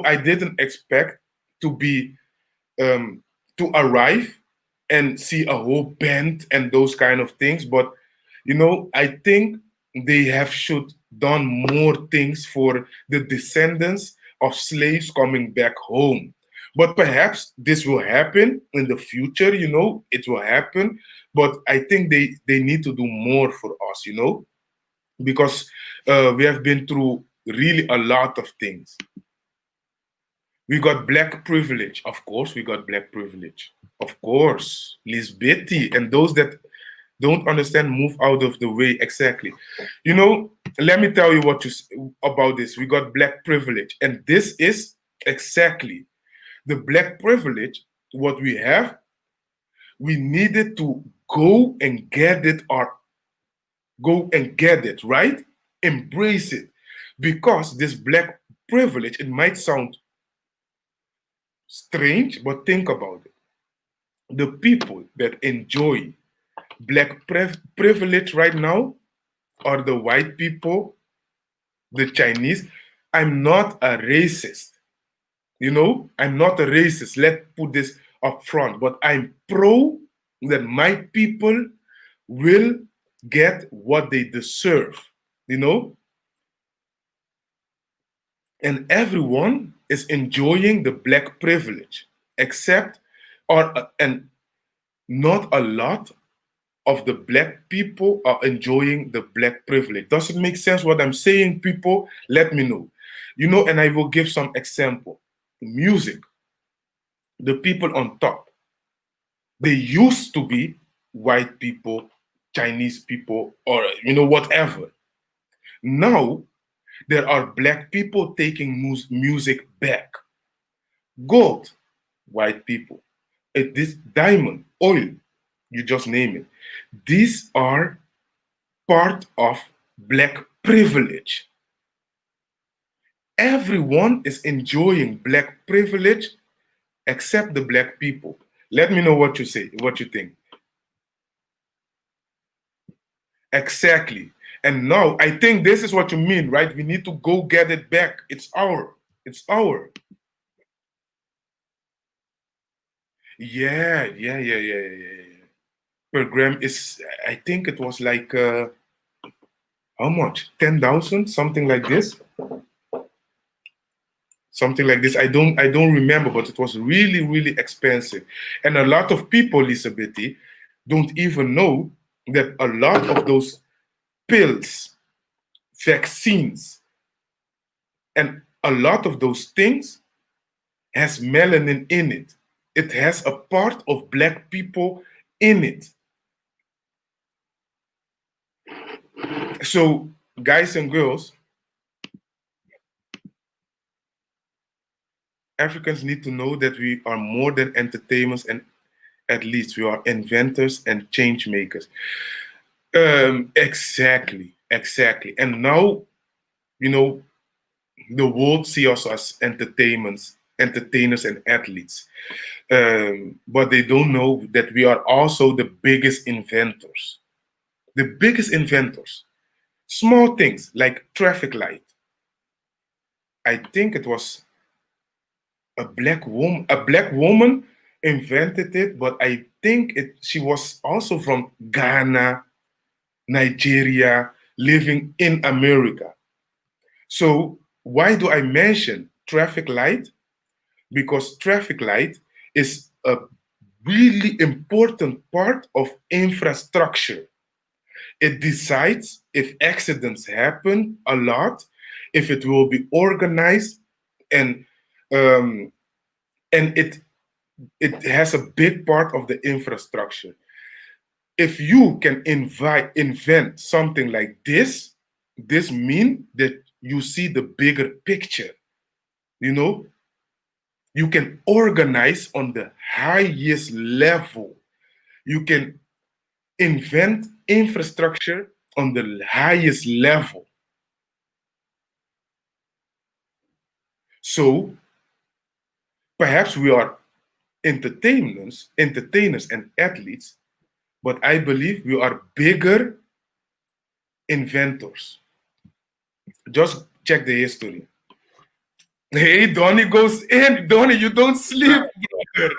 I didn't expect to be to arrive and see a whole band and those kind of things, but I think they should done more things for the descendants of slaves coming back home. But perhaps this will happen in the future. It will happen, but I think they need to do more for us, because we have been through really a lot of things. We got black privilege. Of course, we got black privilege. Of course. Lisbetti and those that don't understand, move out of the way. Exactly. Let me tell you about this. We got black privilege. And this is exactly the black privilege. What we have, we needed to go and get it, right? Embrace it. Because this black privilege, it might sound strange, but think about it. The people that enjoy black privilege right now are the white people, the Chinese. I'm not a racist. I'm not a racist. Let's put this up front. But I'm pro that my people will get what they deserve, you know? And everyone is enjoying the black privilege, except, and not a lot of the black people are enjoying the black privilege. Does it make sense what I'm saying, people? Let me know. And I will give some example. Music, the people on top, they used to be white people, Chinese people, or whatever. Now there are black people taking music back. Gold, white people. This diamond, oil, you just name it. These are part of black privilege. Everyone is enjoying black privilege except the black people. Let me know what you say, what you think. Exactly. And now I think this is what you mean, right? We need to go get it back. It's our. It's our. Yeah. Per gram is, I think it was like, how much? 10,000, something like this. Something like this. I don't remember, but it was really, really expensive. And a lot of people, Elizabeth, don't even know that a lot of those pills, vaccines, and a lot of those things has melanin in it. It has a part of black people in it. So, guys and girls, Africans need to know that we are more than entertainers and athletes. We are inventors and change makers. Exactly. And now, the world see us as entertainers and athletes. But they don't know that we are also the biggest inventors. The biggest inventors. Small things like traffic light. I think it was a black woman. A black woman invented it, but I think she was also from Ghana, Nigeria, living in America. So why do I mention traffic light? Because traffic light is a really important part of infrastructure. It decides if accidents happen a lot, if it will be organized, and um, it has a big part of the infrastructure. If you can invent something like this means that you see the bigger picture. You can organize on the highest level. You can invent infrastructure on the highest level. So perhaps we are entertainers and athletes, but I believe we are bigger inventors. Just check the history. Hey, Donnie goes in. Donnie, you don't sleep, brother.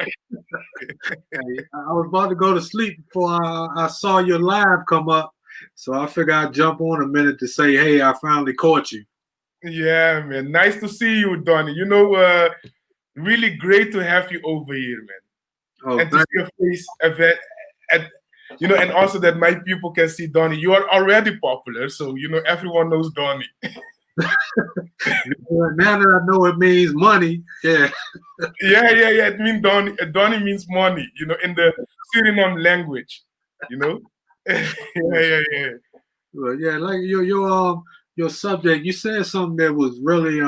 I was about to go to sleep before I saw your live come up. So I figured I'd jump on a minute to say, hey, I finally caught you. Yeah, man. Nice to see you, Donnie. Really great to have you over here, man. Oh, And to see your face event, and and also that my people can see Donnie. You are already popular, so everyone knows Donnie. now that I know it means money, yeah. Yeah. It means Donnie. Donnie means money. In the Suriname language. Yeah. Well, yeah, like your subject, you said something that was really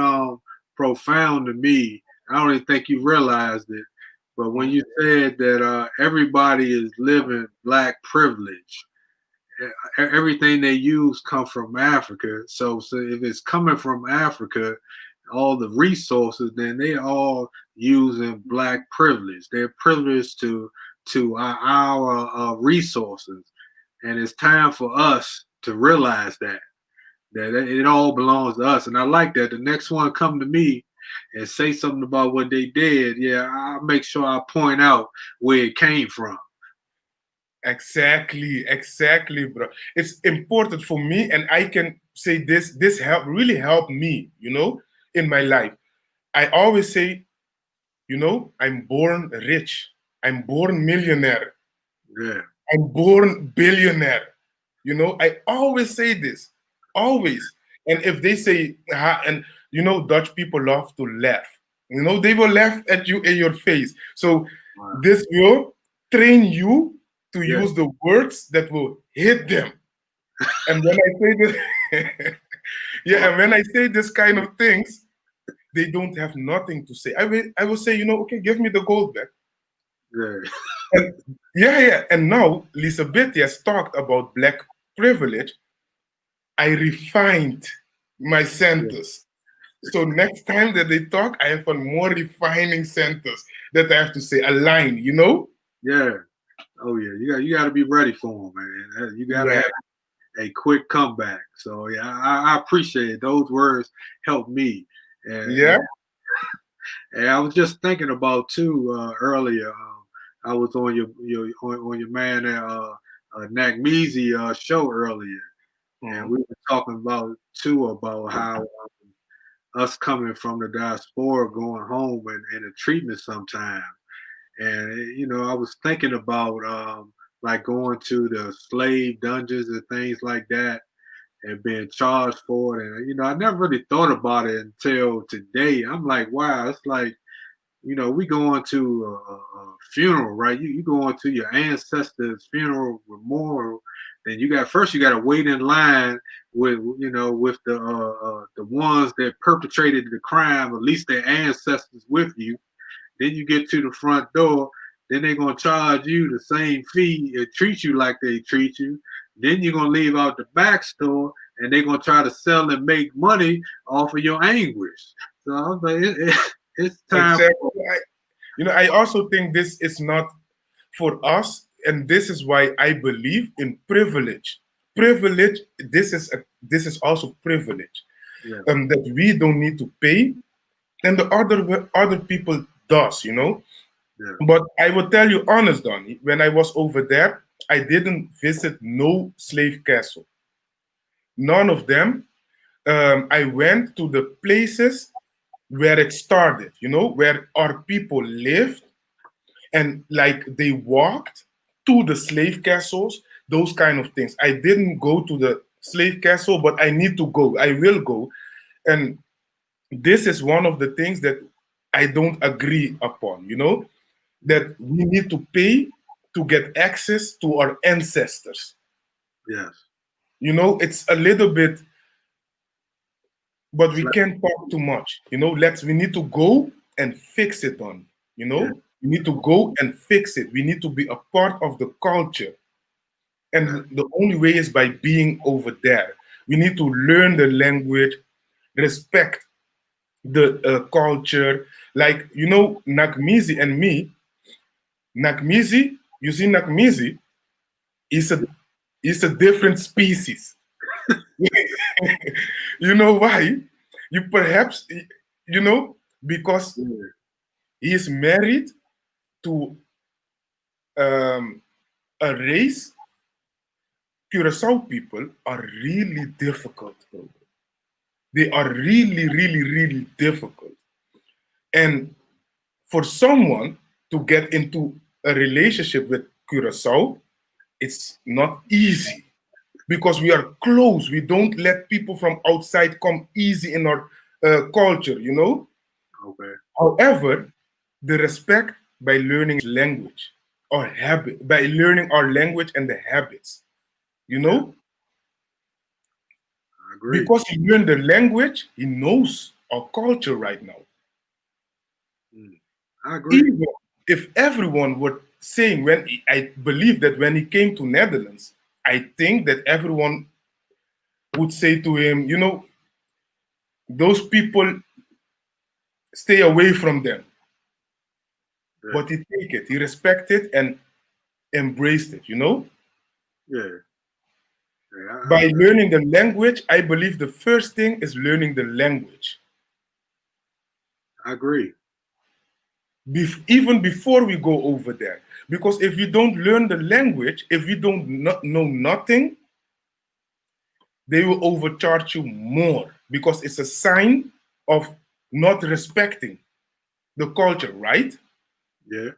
profound to me. I don't even think you realized it, but when you said that everybody is living black privilege, everything they use come from Africa. So if it's coming from Africa, all the resources, then they all using black privilege. They're privileged to our resources, and it's time for us to realize that it all belongs to us. And I like that. The next one come to me and say something about what they did. Yeah, I'll make sure I point out where it came from. Exactly, bro. It's important for me, and I can say this really helped me, in my life. I always say, I'm born rich. I'm born millionaire. Yeah. I'm born billionaire. I always say this, always. And if they say, and Dutch people love to laugh. They will laugh at you in your face. So Wow. this will train you to Yeah. use the words that will hit them. And when I say this, yeah, and when I say this kind of things, they don't have nothing to say. I will say, okay, give me the gold back. Yeah. And yeah. And now Elizabeth has talked about black privilege. I refined my Yeah. sentence. So next time that they talk, I have a more refining sentence that I have to say, a line. Yeah. Oh yeah. You got to be ready for them, man. You got to Yeah. have a quick comeback. So yeah, I appreciate it. Those words help me. Yeah. And I was just thinking about too earlier. I was on on your man Nagmeezy show earlier, and we Mhm. were talking about too about how us coming from the diaspora going home and the treatment sometimes. And I was thinking about like going to the slave dungeons and things like that and being charged for it. And I never really thought about it until today. I'm like, wow, it's like we going to a funeral, right? You going to your ancestors' funeral memorial, then you got to wait in line with the ones that perpetrated the crime, at least their ancestors with you. Then you get to the front door. Then they're gonna charge you the same fee and treat you like they treat you. Then you're gonna leave out the back store, and they're gonna try to sell and make money off of your anguish. So I was like, it's time. Exactly. I also think this is not for us, and this is why I believe in privilege. Privilege. This is also privilege. Yeah, That we don't need to pay, and the other people does. yeah, But I will tell you honest, Donnie, when I was over there, I didn't visit no slave castle. None of them. I went to the places where it started, where our people lived, and like they walked to the slave castles, those kind of things. I didn't go to the slave castle, but I need to go. I will go. And this is one of the things that I don't agree upon, yeah, that we need to pay to get access to our ancestors. yes. It's a little bit, but It's we like, can't talk too much. We need to go and fix it on. yeah, We need to go and fix it. We need to be a part of the culture. yeah, And the only way is by being over there. We need to learn the language, respect the culture. Like, Nakmizi and me, Nakmizi, you see, Nakmizi is a different species. You know why? You perhaps, you know, because yeah, he is married to um, a race. Curacao people are really difficult, bro. They are really, really, really difficult. And for someone to get into a relationship with Curacao, it's not easy because we are close. We don't let people from outside come easy in our culture. okay, However, the respect by learning language or habit, by learning our language and the habits, you yeah, know, I agree. because he learned the language, he knows our culture right now. Mm, I agree. Even if everyone were saying I believe that when he came to Netherlands, I think that everyone would say to him, those people stay away from them. Yeah, But he take it, he respect it and embraced it. yeah, yeah. By learning the language, I believe the first thing is learning the language. I agree. even before we go over there. Because if you don't learn the language, if you don't know nothing, they will overcharge you more because it's a sign of not respecting the culture, right? Yeah,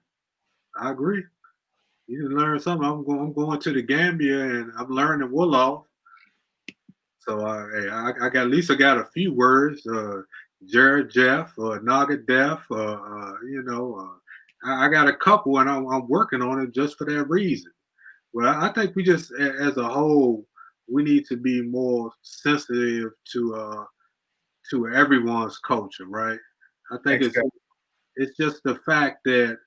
I agree. You need to learn something. I'm going to the Gambia and I'm learning Wolof. So hey, I got at least I got a few words. Jared Jeff, Naga Def. I got a couple and I'm working on it just for that reason. Well, I think we just, as a whole, we need to be more sensitive to everyone's culture, right? I think Exactly. it's just the fact that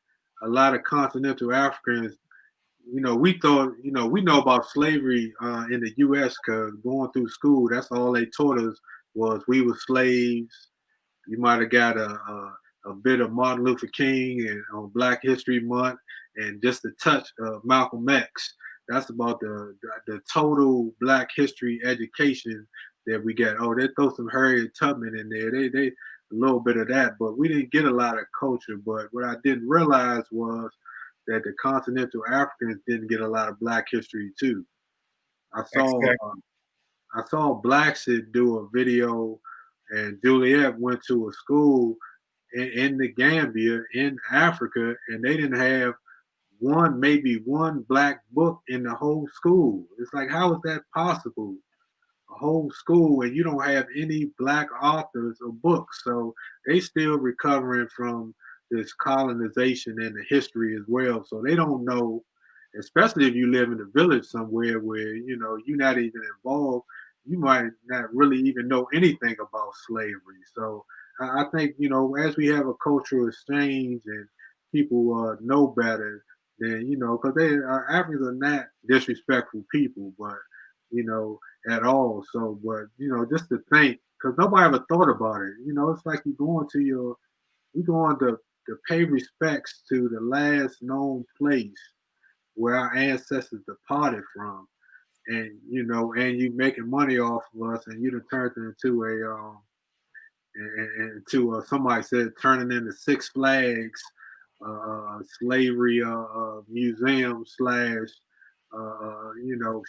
a lot of continental Africans, we thought, we know about slavery in the U.S. because going through school, that's all they taught us was we were slaves. You might have got a bit of Martin Luther King and on Black History Month, and just a touch of Malcolm X. That's about the total Black history education that we get. Oh, they throw some Harriet Tubman in there. They a little bit of that, but we didn't get a lot of culture. But what I didn't realize was that the continental Africans didn't get a lot of Black history too. I saw Exactly. I saw Blacksit do a video, and Juliet went to a school in the Gambia in Africa, and they didn't have maybe one black book in the whole school. It's like, how is that possible? A whole school and you don't have any black authors or books. So they still recovering from this colonization and the history as well. So they don't know, especially if you live in a village somewhere where, you're not even involved, you might not really even know anything about slavery. So I think, as we have a cultural exchange and people know better, then, because Africans are not disrespectful people, but, you know, at all. So, but just to think, because nobody ever thought about it. It's like you going to pay respects to the last known place where our ancestors departed from, and and you making money off of us, and you done turned it into to somebody said turning into Six Flags slavery museum slash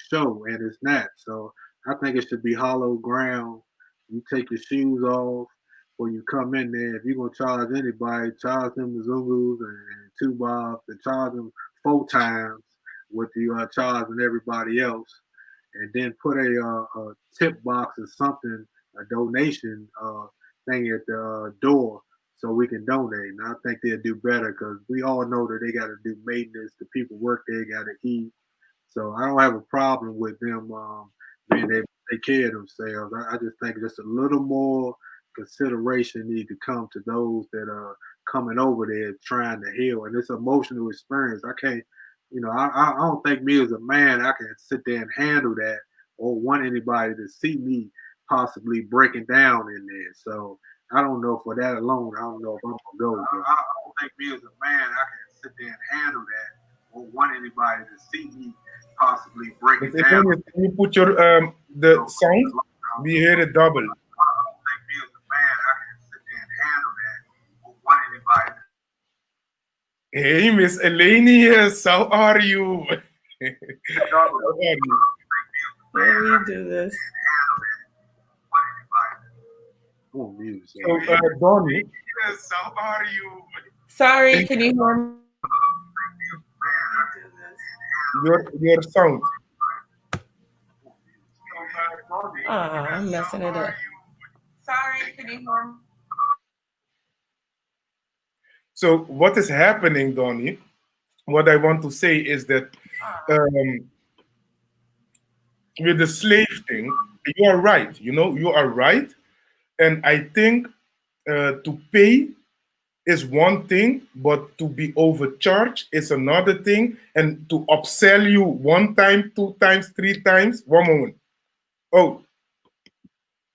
show, and it's not. So I think it should be hollow ground. You take your shoes off when you come in there. If you're gonna charge anybody, charge them the Zungus and two bobs, and charge them 4 times what you are charging everybody else, and then put a tip box or something, a donation thing at the door so we can donate. And I think they'll do better because we all know that they got to do maintenance. The people work there, got to eat. So I don't have a problem with them being able to take care of themselves. I just think just a little more consideration need to come to those that are coming over there trying to heal. And it's an emotional experience. I can't, I don't think me as a man, I can sit there and handle that or want anybody to see me possibly breaking down in there. So I don't know for that alone. I don't know if I'm gonna go. I don't think me as a man, I can sit there and handle that or want anybody to see me possibly breaking But down. Evonius, can you put your the sound? We hear it double. I don't think me as a man, I can sit there and handle that or want anybody. Hey, Miss Elenius, how are you? How are you? Let me do this. Oh, music. So, Donnie, yes, how are you? Sorry, can you hear me? Your sound. I'm messing it up. Sorry, can you hear me? So, what is happening, Donnie? What I want to say is that um, with the slave thing, you are right. You are right, and I think to pay is one thing, but to be overcharged is another thing, and to upsell you 1 time, 2 times, 3 times. One moment. Oh,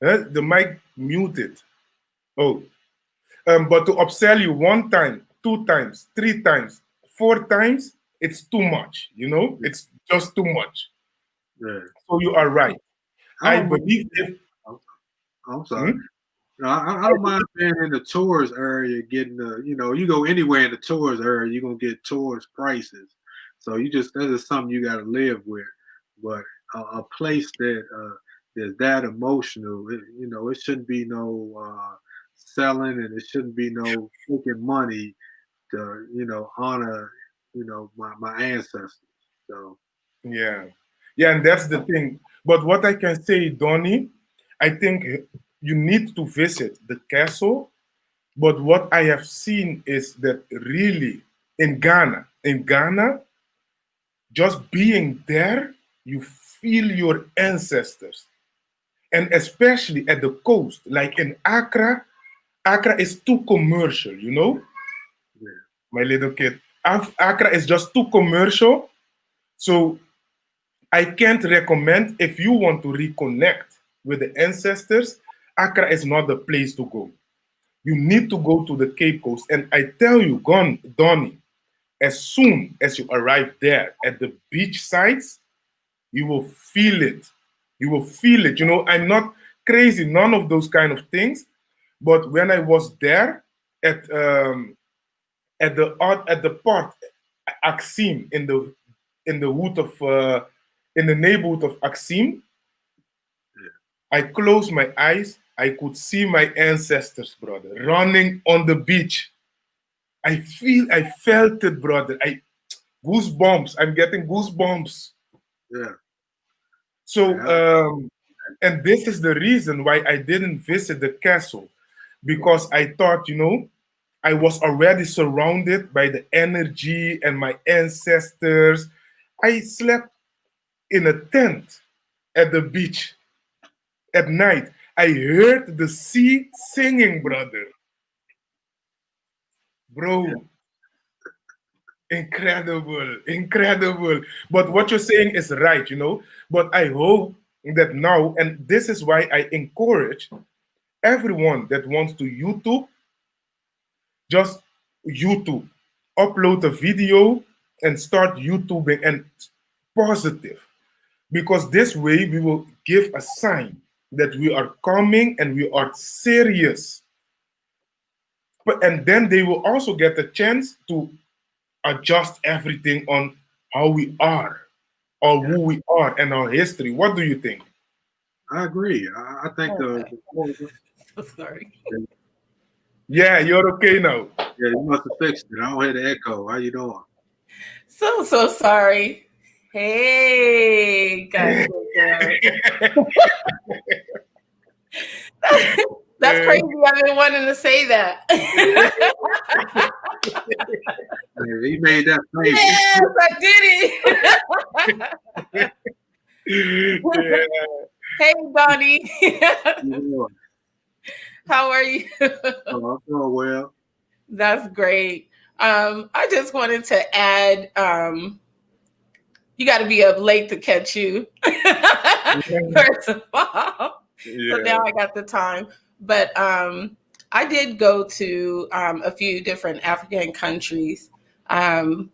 the mic muted. Oh, but to upsell you 1 time, 2 times, 3 times, 4 times, it's too much. It's just too much. Yeah. So you are right. I I don't believe if I'm sorry. hmm? I don't mind being in the tourist area, getting you go anywhere in the tourist area, you're gonna get tourist prices. So that is something you got to live with. But a place that is that emotional, it shouldn't be no selling, and it shouldn't be no taking money to honor my ancestors. So Yeah. Yeah, and that's the thing. But what I can say, Donnie, I think you need to visit the castle. But what I have seen is that really in Ghana, just being there, you feel your ancestors. And especially at the coast, like in Accra, Accra is too commercial. yeah, My little kid. Accra is just too commercial. So I can't recommend if you want to reconnect with the ancestors, Accra is not the place to go. You need to go to the Cape Coast. And I tell you, Donnie, as soon as you arrive there at the beach sites, you will feel it. You will feel it. I'm not crazy, none of those kind of things. But when I was there at at the port Axim in the hood of in the neighborhood of Axim, I closed my eyes. I could see my ancestors, brother, running on the beach. I felt it, brother. Goosebumps. I'm getting goosebumps. yeah, So, yeah, and this is the reason why I didn't visit the castle, because I thought, I was already surrounded by the energy and my ancestors. I slept in a tent at the beach at night. I heard the sea singing, brother. yeah. Bro, incredible, incredible. But what you're saying is right. But I hope that now, and this is why I encourage everyone that wants to YouTube, just YouTube, upload a video and start YouTubing and positive. Because this way we will give a sign that we are coming and we are serious. And then they will also get a chance to adjust everything on how we are or Yeah, who we are and our history. What do you think? I agree. I think Okay. the So sorry. Yeah, you're okay now. yeah, you must have fixed it. I don't hear the echo. How you doing? So sorry. Hey, gotcha. That's crazy. I've been wanting to say that. Yeah, he made that famous. Yes, I did it. Yeah. Hey, Donnie. Yeah. How are you? Oh, I'm doing well. That's great. I just wanted to add, you got to be up late to catch you, first of all. So Yeah. now I got the time. But I did go to a few different African countries. And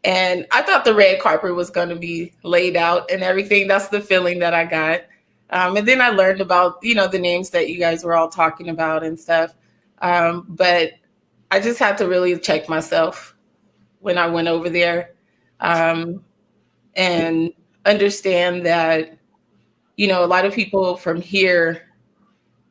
I thought the red carpet was going to be laid out and everything. That's the feeling that I got. And then I learned about, the names that you guys were all talking about and stuff. But I just had to really check myself when I went over there, and understand that, a lot of people from here,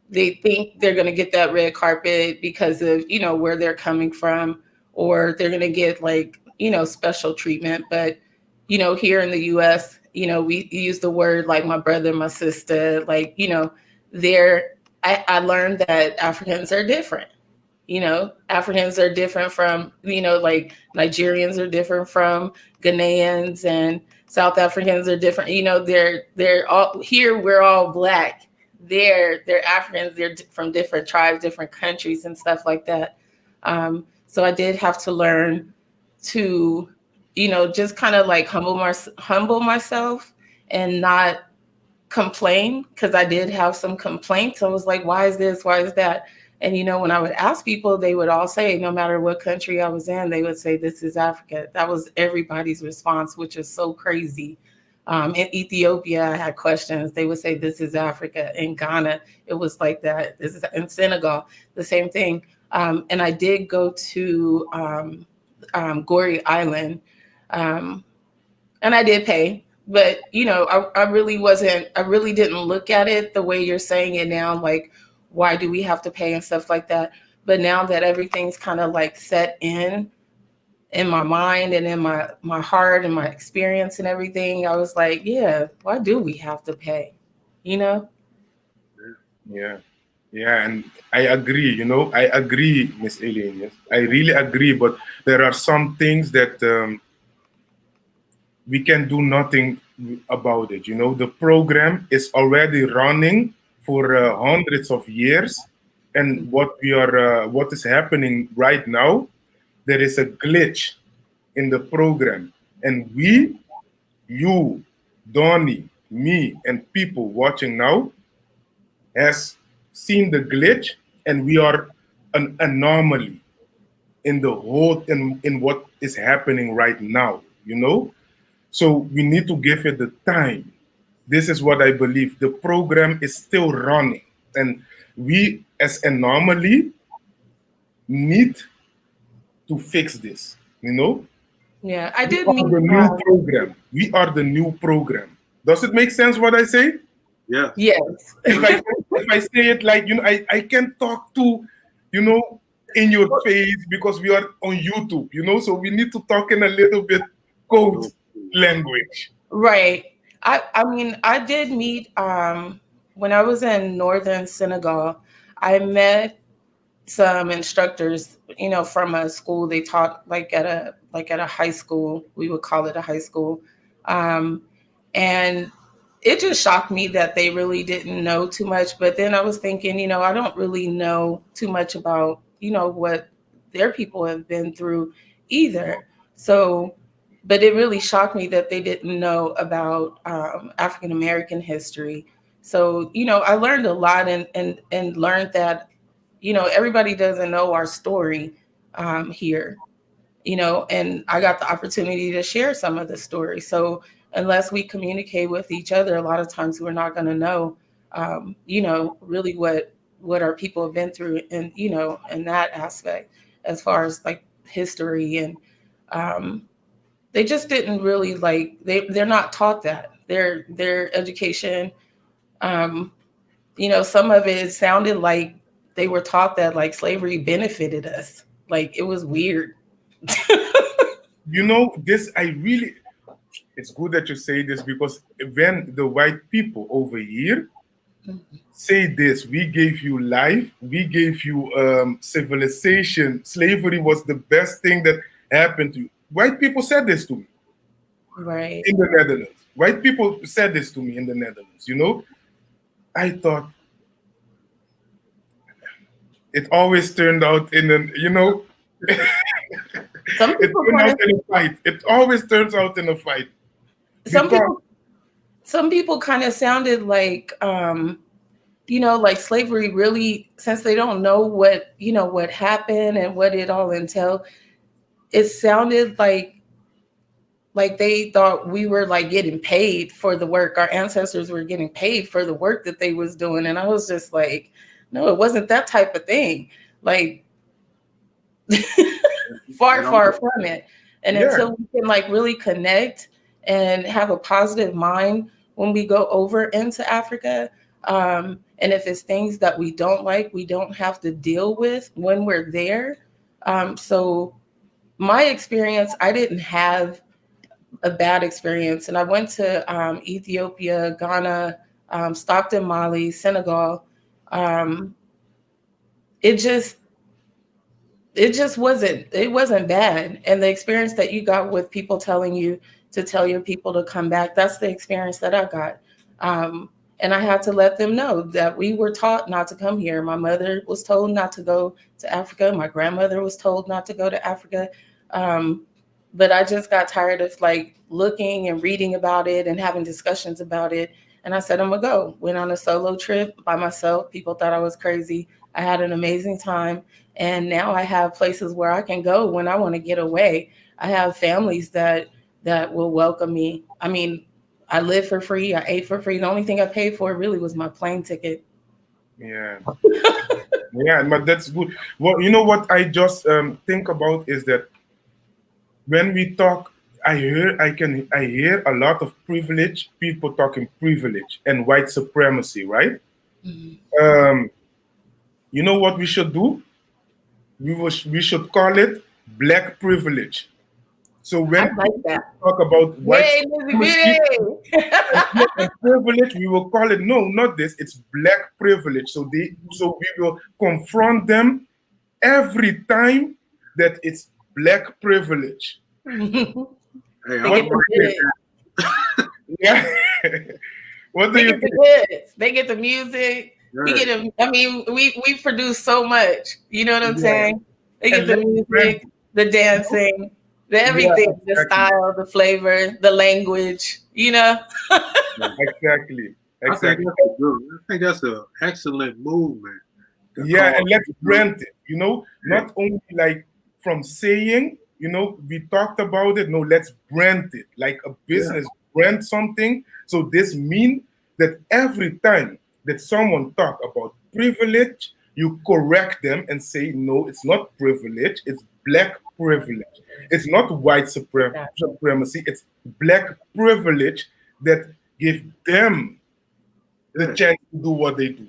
they think they're going to get that red carpet because of, where they're coming from, or they're going to get like, special treatment. But, here in the US, we use the word like my brother, my sister, like, I learned that Africans are different. Africans are different from, like Nigerians are different from Ghanaians, and South Africans are different. They're all here. We're all black. They're Africans. They're from different tribes, different countries, and stuff like that. So I did have to learn to, just kind of like humble myself and not complain, because I did have some complaints. I was like, why is this? Why is that? And when I would ask people, they would all say, no matter what country I was in, they would say, this is Africa. That was everybody's response, which is so crazy. In Ethiopia, I had questions. They would say, "This is Africa." In Ghana, it was like that. This is in Senegal, the same thing. And I did go to Goree Island, um, and I did pay. But I really wasn't. I really didn't look at it the way you're saying it now. Like, why do we have to pay and stuff like that? But now that everything's kind of like set in my mind and in my heart and my experience and everything, I was like, yeah, why do we have to pay? You know? Yeah. Yeah, and I agree, I agree, Miss Elaine. Yes, I really agree, but there are some things that we can do nothing about it. The program is already running for hundreds of years, and what is happening right now, there is a glitch in the program, and you, Donnie, me, and people watching now has seen the glitch, and we are an anomaly in the whole in what is happening right now. So we need to give it the time. This is what I believe. The program is still running, and we as anomaly need to fix this. Yeah, I We did are meet. the new program. We are the new program. Does it make sense what I say? Yeah. Yes. If I say it like, I can't talk to, in your face because we are on YouTube, so we need to talk in a little bit code language. Right. I mean, I did meet when I was in northern Senegal, I met some instructors, from a school. They taught like at a high school. We would call it a high school. Um, and it just shocked me that they really didn't know too much. But then I was thinking, I don't really know too much about, what their people have been through either. So, but it really shocked me that they didn't know about African American history. So, I learned a lot and learned that, everybody doesn't know our story here, and I got the opportunity to share some of the story. So unless we communicate with each other, a lot of times we're not going to know, really what our people have been through, and in that aspect, as far as like history. And um, they just didn't really like they're not taught that their education. Um, some of it sounded like they were taught that like slavery benefited us. Like it was weird. This, it's good that you say this, because when the white people over here say this, we gave you life, we gave you civilization, slavery was the best thing that happened to you. White people said this to me Right. in the Netherlands. White people said this to me in the Netherlands. I thought it always turned out in an, Some it people turned kind out of in a fight. It always turns out in a fight. some Because people some people kind of sounded like like slavery really, since they don't know what happened and what it all entailed, it sounded like they thought we were like getting paid for the work. Our ancestors were getting paid for the work that they was doing. And I was just like, no, it wasn't that type of thing. Like far from it. And yeah, until we can like really connect and have a positive mind when we go over into Africa, and if it's things that we don't like, we don't have to deal with when we're there. So my experience, I didn't have a bad experience. And I went to Ethiopia, Ghana, stopped in Mali, Senegal. Um, it just it wasn't bad. And the experience that you got with people telling you to tell your people to come back, that's the experience that I got. And I had to let them know that we were taught not to come here. My mother was told not to go to Africa. My grandmother was told not to go to Africa. But I just got tired of like looking and reading about it and having discussions about it. And I said, I'm gonna go. Went on a solo trip by myself. People thought I was crazy. I had an amazing time. And now I have places where I can go when I want to get away. I have families that will welcome me. I mean, I lived for free. I ate for free. The only thing I paid for really was my plane ticket. Yeah. Yeah, but that's good. Well, you know what I just think about is that when we talk, I hear a lot of privilege, people talking privilege and white supremacy, right? Mhm. Um, you know what we should do? We should call it black privilege. So I when like people that. talk about white Yay, Lizzie supremacy Bitty! and privilege, we will call it no, not this. It's black privilege. So we will confront them every time that it's black privilege. Hey, They I'm What get do the right you there. goods. think? Yeah. What do They you get the think? goods. They get the music. We Yeah, get them. I mean, we produce so much. You know what I'm Yeah. saying? They get And the let's brand music, the dancing, the yeah, everything, the exactly. style, the flavor, the language. You know? yeah. Exactly. I think Exactly. that's a good. I think that's an excellent movement to Yeah, call. and let's brand it, Yeah, not only like from saying, we talked about it. No, let's brand it like a yeah, business brand something. So this means that every time that someone talk about privilege, you correct them and say, no, it's not privilege, it's black privilege. It's not white supremacy, it's black privilege that give them the yeah. chance to do what they do.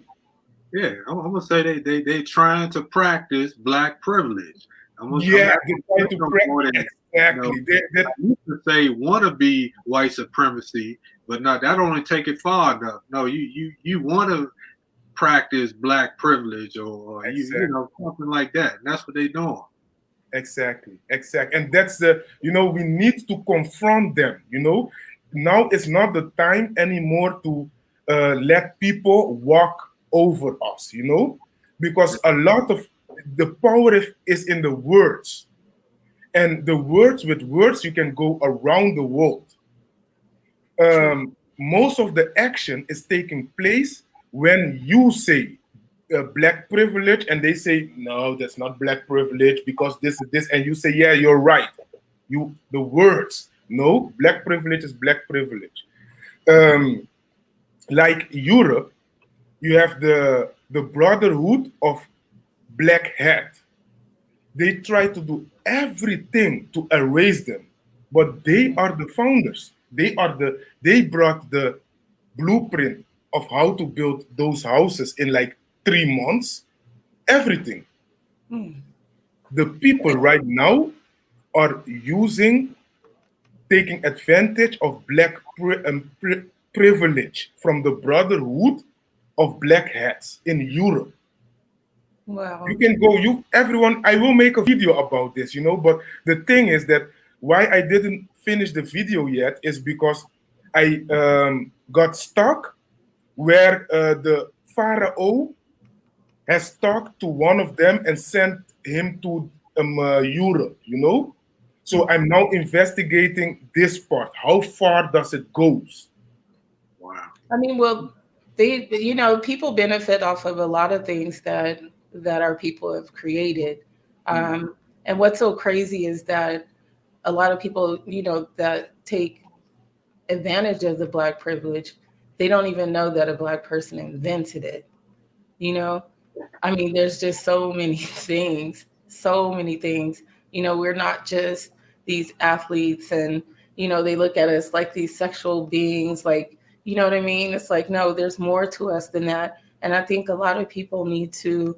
Yeah, I'm gonna say they trying to practice black privilege. I'm Yeah, not they gonna try put to them correct more than exactly. I used to say want to be white supremacy, but no, that only take it far enough. No, you want to practice black privilege or you exactly, know something like that. And that's what they doing. exactly. And that's we need to confront them. Now it's not the time anymore to let people walk over us. Because a lot of the power is in the words, and the words with words you can go around the world. True. Most of the action is taking place when you say black privilege and they say no, that's not black privilege because this is this, and you say yeah, you're right. The words, no, black privilege is black privilege. um, like Europe, you have the brotherhood of black hat. They try to do everything to erase them, but they are the founders. They brought the blueprint of how to build those houses in like 3 months. Everything. Hmm. The people right now are taking advantage of black privilege from the brotherhood of black hats in Europe. You Wow. can go, everyone, I will make a video about this, but the thing is that why I didn't finish the video yet is because I got stuck where the pharaoh has talked to one of them and sent him to Europe. So I'm now investigating this part. How far does it goes? Wow. I mean, well, people benefit off of a lot of things that our people have created. Mm. And what's so crazy is that a lot of people, that take advantage of the Black privilege, they don't even know that a Black person invented it. You know, I mean, there's just so many things, so many things. We're not just these athletes and, they look at us like these sexual beings, like, you know what I mean? It's like, no, there's more to us than that. And I think a lot of people need to,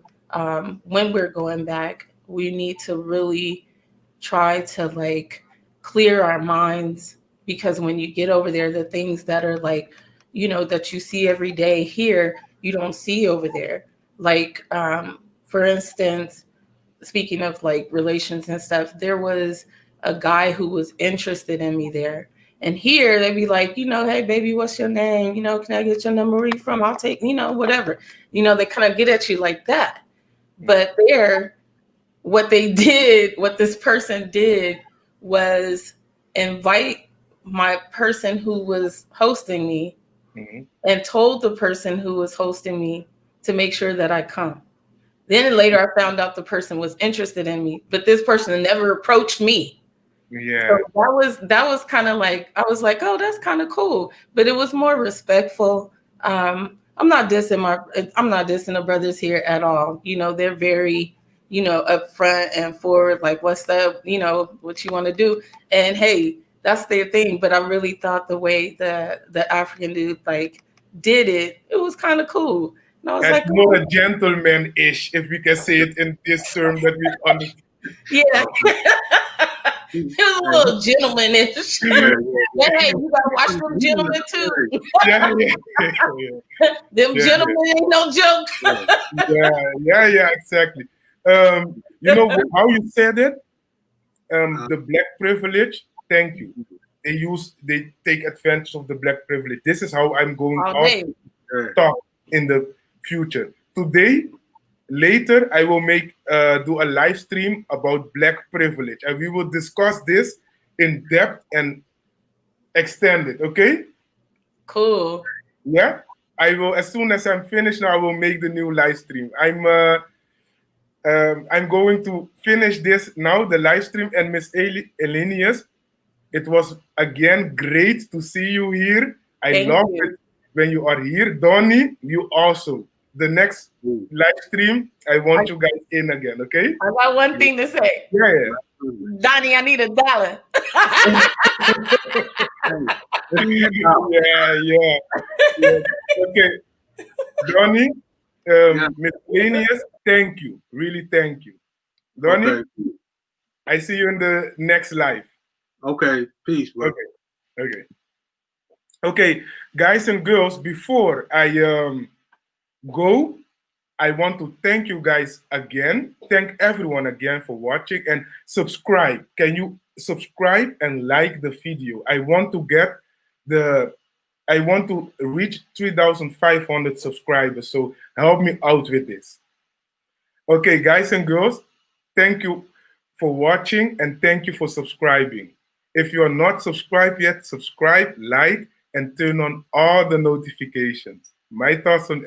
when we're going back, we need to really try to like clear our minds, because when you get over there, the things that are like, that you see every day here, you don't see over there. Like, for instance, speaking of like relations and stuff, there was a guy who was interested in me there. And here they'd be like, hey baby, what's your name? Can I get your number? Where you from? I'll take, whatever. They kind of get at you like that. But there, what this person did was invite my person who was hosting me Mhm. and told the person who was hosting me to make sure that I come. Then later I found out the person was interested in me, but this person never approached me. Yeah. So that was kind of like, I was like, oh, that's kind of cool, but it was more respectful. I'm not dissing the brothers here at all. You know, they're very, you know, upfront and forward, like, what's up, you know, what you want to do. And hey, that's their thing. But I really thought the way the African dude like did it, it was kind of cool. And I was It's like, more oh, a gentleman-ish, if we can say it in this term that we understand. yeah. Yeah, He was a little gentlemanish. yeah, But hey, you gotta watch them gentlemen too. Yeah, yeah, Them yeah, gentlemen ain't no joke. yeah, exactly. You know how you said it? The black privilege. Thank you. They take advantage of the black privilege. This is how I'm going All out day. to talk in the future. Today, later, I will do a live stream about black privilege, and we will discuss this in depth and extend it. Okay? Cool. Yeah. I will, as soon as I'm finished now, I will make the new live stream. I'm going to finish this now, the live stream, and Miss Elenius, it was again great to see you here. I Thank love you. it when you are here. Donnie, you also. The next live stream, I want you guys in again, okay? I got one thing to say. Yeah. Donnie, I need $1. Yeah. Okay. Donnie, miscellaneous, thank you. Really thank you. Donnie, Okay. I see you in the next live. Okay. Peace, bro. Okay, guys and girls, before I go, I want to thank you guys again. Thank everyone again for watching and subscribe. Can you subscribe and like the video? I want to reach 3,500 subscribers. So help me out with this. Okay, guys and girls, thank you for watching and thank you for subscribing. If you are not subscribed yet, subscribe, like, and turn on all the notifications. My thoughts on